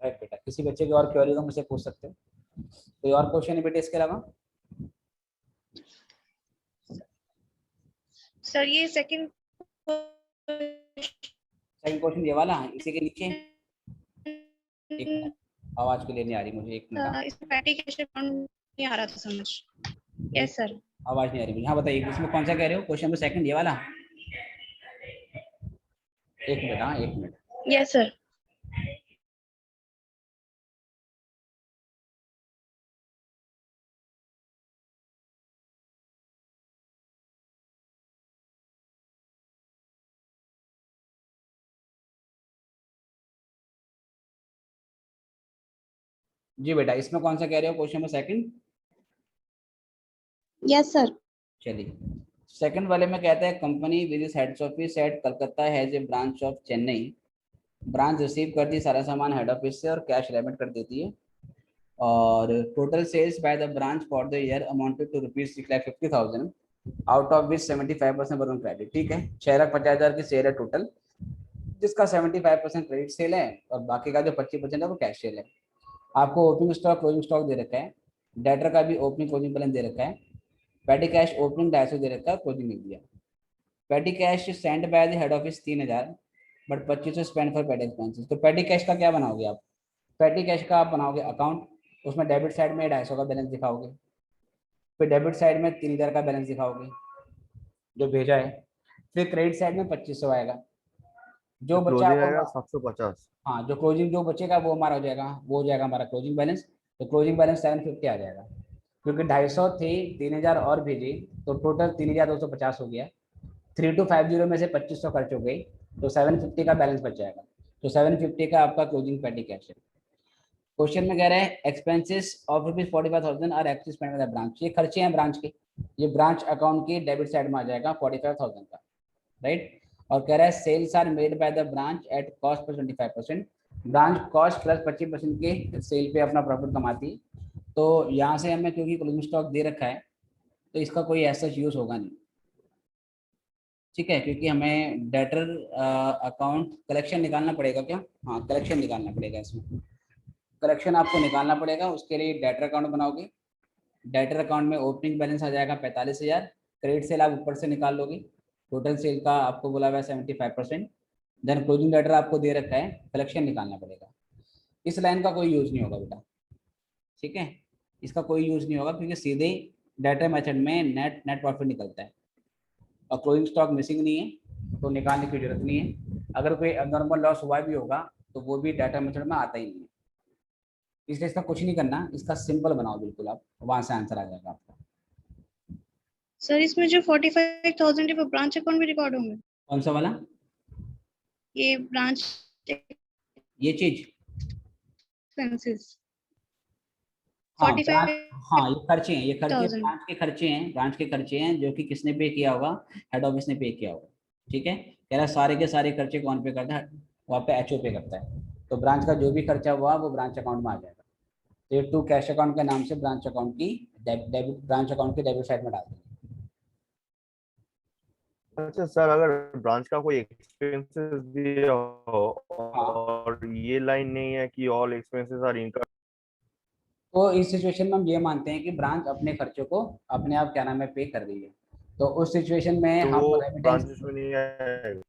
S1: राइट बेटा, किसी बच्चे की और क्वेरी हो मुझसे पूछ सकते हो, कोई और क्वेश्चन है बेटा इसके अलावा।
S3: सर ये सेकंड
S1: सेकंड क्वेश्चन ये वाला है, इसी के नीचे एक मिनट, आवाज क्लियर नहीं आ रही मुझे, एक मिनट,
S3: इसमें पैटी कैश अकाउंट नहीं आ रहा था समझ। Yes sir.
S1: आवाज नहीं आ रही मुझे, हाँ बताइए इसमें कौन सा कह रहे हो क्वेश्चन में, सेकंड ये वाला, एक मिनट, हाँ एक मिनट।
S3: Yes sir.
S1: जी बेटा, इसमें कौन सा कह रहे हो, question number second?
S3: Yes sir.
S1: चलिए, सेकंड वाले में कहता है company with its head office at Calcutta has a branch of Chennai. Branch receive करती है सारा सामान हेड ऑफिस से और कैश रेमिट कर देती है, और total sales by the branch for the year amounted to ₹6,50,000 out of which 75% were on credit. ठीक है, 6,50,000 की सेल है टोटल, जिसका 75% क्रेडिट सेल है और बाकी का जो 25% है वो कैश सेल है। आपको ओपनिंग स्टॉक क्लोजिंग स्टॉक दे रखा है, डेटर का भी ओपनिंग क्लोजिंग बैलेंस दे रखा है, पेटी कैश ओपनिंग 250 दे रखा है, क्लोजिंग नहीं दिया। पेटी cash send by the head office 3,000 but 25 spend for पेटी एक्सपेंसेस। तो पेटी कैश का क्या बनाओगे आप? पेटी कैश का आप बनाओगे अकाउंट, उसमें डेबिट साइड में 250 का बैलेंस दिखाओगे, फिर डेबिट साइड में 3,000 का बैलेंस दिखाओगे जो भेजा है, फिर क्रेडिट साइड में 2500 आएगा, जो बचा
S4: क्लोजिंग
S1: वो
S4: आएगा 750।
S1: हाँ, जो क्लोजिंग जो बचेगा वो हमारा हो जाएगा, वो हो जाएगा हमारा क्लोजिंग बैलेंस। तो क्लोजिंग बैलेंस 750 आ जाएगा, क्योंकि 250 थे, 3,000 और भेजे, तो टोटल 3,250 हो गया। 3250 में से 2500 खर्च हो गई, तो 750 का बैलेंस बच जाएगा। तो 750 का आपका क्लोजिंग पेटी कैश है। क्वेश्चन में कह रहा है expenses of ₹45,000 are actually spend by the branch. ये खर्चे हैं ब्रांच के, ये ब्रांच अकाउंट की डेबिट साइड में आ जाएगा 45,000 का, राइट। और कह रहा है sales are made by the branch at cost plus 25%। Branch cost plus 25% के सेल पे अपना प्रॉफिट कमाती है। तो यहाँ से हमें क्योंकि क्लोजिंग स्टॉक दे रखा है तो इसका कोई ऐसा यूज होगा नहीं, ठीक है, क्योंकि हमें डेटर अकाउंट कलेक्शन निकालना पड़ेगा क्या? हाँ, कलेक्शन निकालना पड़ेगा, इसमें कलेक्शन आपको निकालना पड़ेगा। उसके लिए डेटर अकाउंट बनाओगे, डेटर अकाउंट में ओपनिंग बैलेंस आ जाएगा 45,000, क्रेडिट सेल आप ऊपर से निकाल लोगे, टोटल सेल का आपको बोला हुआ है 75%, देन क्लोजिंग डेटर आपको दे रखा है, कलेक्शन निकालना पड़ेगा। इस लाइन का कोई यूज नहीं होगा बेटा, ठीक है, इसका कोई यूज नहीं होगा, क्योंकि सीधे डेटर मेथड में नेट नेट प्रॉफिट निकलता है और क्लोजिंग स्टॉक मिसिंग नहीं है, तो निकालने की जरूरत नहीं है। अगर कोई अबनॉर्मल लॉस हुआ भी होगा तो वो भी डाटा मेथड में आता ही नहीं है, इसलिए इसका कुछ नहीं करना, इसका सिंपल बनाओ बिल्कुल आप, वहां से आंसर आ जाएगा आपका।
S3: सर इसमें जो 45,000 है वो ब्रांच अकाउंट में रिकॉर्ड होंगे?
S1: कौन सा वाला?
S3: ये ब्रांच
S1: ये चीज?
S3: एक्सपेंसेस
S1: हाँ ब्रांच,
S3: 45,000।
S1: हाँ ये खर्चे हैं, ये खर्चे ब्रांच के खर्चे हैं, ब्रांच के खर्चे हैं जो कि किसने पे किया होगा, हेड ऑफिस ने पे किया होगा, ठीक है। कह रहा है सारे के सारे खर्चे कौन पे करता है, वहाँ पे एचओ पे करता है। तो ब्रांच का जो भी खर्चा हुआ वो ब्रांच अकाउंट में आ जाएगा। तो ये टू कैश अकाउंट के नाम से ब्रांच अकाउंट की डेबिट, ब्रांच अकाउंट की डेबिट साइड में डाल देंगे।
S4: अच्छा सर, अगर ब्रांच का कोई एक्सपेंसेस दिया हो
S1: हाँ,
S4: और ये लाइन नहीं है कि ऑल एक्सपेंसेस आर इनकम,
S1: तो इस सिचुएशन में हम ये मानते हैं कि ब्रांच अपने खर्चों को अपने आप क्या नाम है पे कर रही है, तो उस सिचुएशन में
S4: तो
S1: हम
S4: वो
S1: रेमिटेंस,
S4: ब्रांचेस में नहीं आएगा।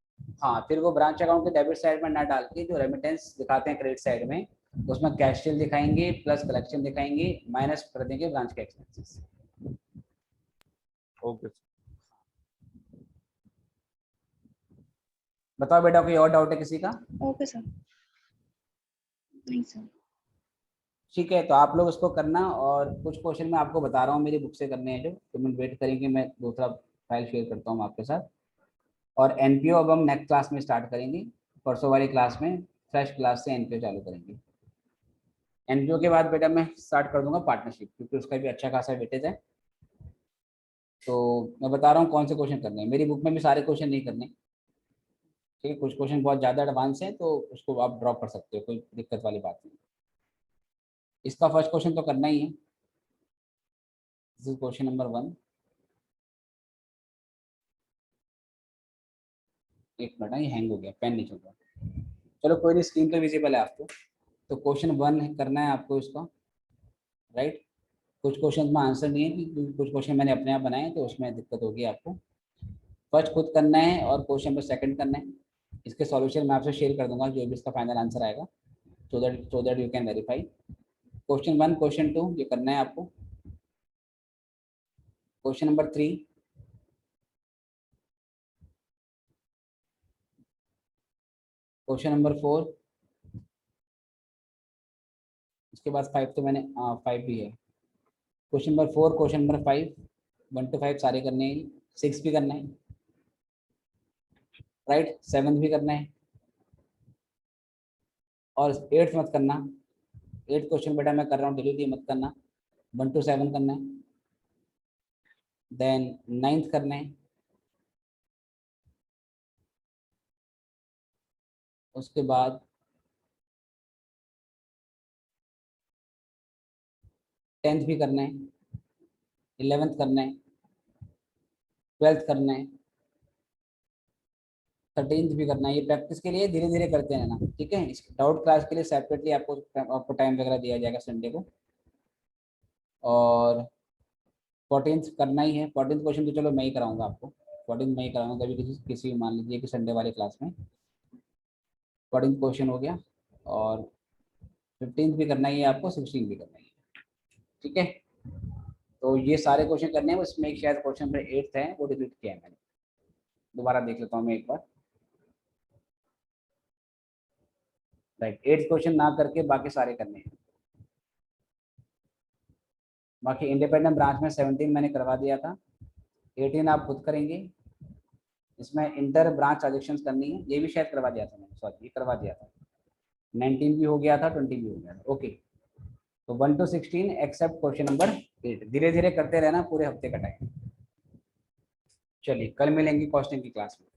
S1: हाँ फिर वो ब्रांच अकाउंट के डेबिट साइड में ना डाल के जो रेमिटेंस दिखाते हैं क्रेडिट साइड में, उसमें कैश सेल दिखाएंगे प्लस कलेक्शन दिखाएंगे माइनस कर देंगे ब्रांच के एक्सपेंसेस।
S4: ओके।
S1: बताओ बेटा, कोई और डाउट है किसी का?
S3: Okay sir. नहीं सर।
S1: ठीक है, तो आप लोग उसको करना, और कुछ क्वेश्चन मैं आपको बता रहा हूँ मेरी बुक से करने हैं जो, तो मैं वेट करेंगे, मैं दूसरा फाइल शेयर करता हूँ आपके साथ। और एनपीओ अब हम नेक्स्ट क्लास में स्टार्ट करेंगे, परसों वाली क्लास में फ्रेश क्लास से एनपीओ चालू करेंगे। एनपीओ के बाद बेटा मैं स्टार्ट कर दूंगा पार्टनरशिप, क्योंकि उसका भी अच्छा खासा वेटेज है। तो मैं बता रहा हूँ कौन से क्वेश्चन करने हैं, मेरी बुक में भी सारे क्वेश्चन नहीं करने, ठीक है, कुछ क्वेश्चन बहुत ज़्यादा एडवांस है तो उसको आप ड्रॉप कर सकते हो, कोई दिक्कत वाली बात नहीं। इसका फर्स्ट क्वेश्चन तो करना ही है, दिस इज क्वेश्चन नंबर 1। एक मिनट, ये हैंग हो गया, पेन नहीं चल रहा, चलो कोई नहीं, स्क्रीन तो विजिबल है आपको। तो क्वेश्चन 1 करना है आपको इसका, राइट। कुछ क्वेश्चन में आंसर नहीं है, क्योंकि कुछ क्वेश्चन मैंने अपने आप बनाए तो उसमें दिक्कत होगी आपको। फर्स्ट खुद करना है और क्वेश्चन पर सेकंड करना है। इसके सॉल्यूशन मैं आपसे शेयर कर दूंगा जो भी इसका फाइनल आंसर आएगा, so that you can verify. Question 1 question 2 ये करना है आपको। क्वेश्चन नंबर 3, क्वेश्चन नंबर 4, इसके बाद 5 तो मैंने 5 भी है। Question number 4, question number 5, 1 to 5 सारे करने हैं, 6 भी करना है, राइट, 7 भी करना है, और 8 मत करना, 8 क्वेश्चन बेटा मैं कर रहा हूँ, डिलीट ये मत करना। 1 to 7 करना है, देन 9th करना है, उसके बाद 10th भी करना है, 11th करना है, 12th करना है, 13th भी करना है। ये प्रैक्टिस के लिए धीरे धीरे करते रहना, ठीक है। इस डाउट क्लास के लिए सेपरेटली आपको टाइम वगैरह दिया जाएगा संडे को। और 14th करना ही है। 14th क्वेश्चन तो चलो मैं ही कराऊंगा आपको, 14th मैं ही कराऊंगा। कभी किसी मान लीजिए कि संडे वाले क्लास में 14th क्वेश्चन हो गया, और 15th भी करना ही है आपको, 16th भी करना ही है, ठीक है। तो ये सारे क्वेश्चन करने हैं, उसमें एक शायद क्वेश्चन नंबर 8 है वो डिलीट किया है मैंने, दोबारा देख लेता हूँ मैं एक बार। राइट, 8th क्वेश्चन ना करके बाकी सारे करने हैं। बाकी इंडिपेंडेंट ब्रांच में 17 मैंने करवा दिया था, 18 आप खुद करेंगे। इसमें इंटर ब्रांच ट्रांजेक्शन करनी है, ये भी शायद करवा दिया था मैंने, सॉरी ये करवा दिया था। 19 भी हो गया था, 20 भी हो गया था, ओके। तो 1 to 16 एक्सेप्ट क्वेश्चन नंबर 8, धीरे धीरे करते रहना पूरे हफ्ते का टाइम। चलिए कल मिलेंगे कॉस्टिंग की क्लास में।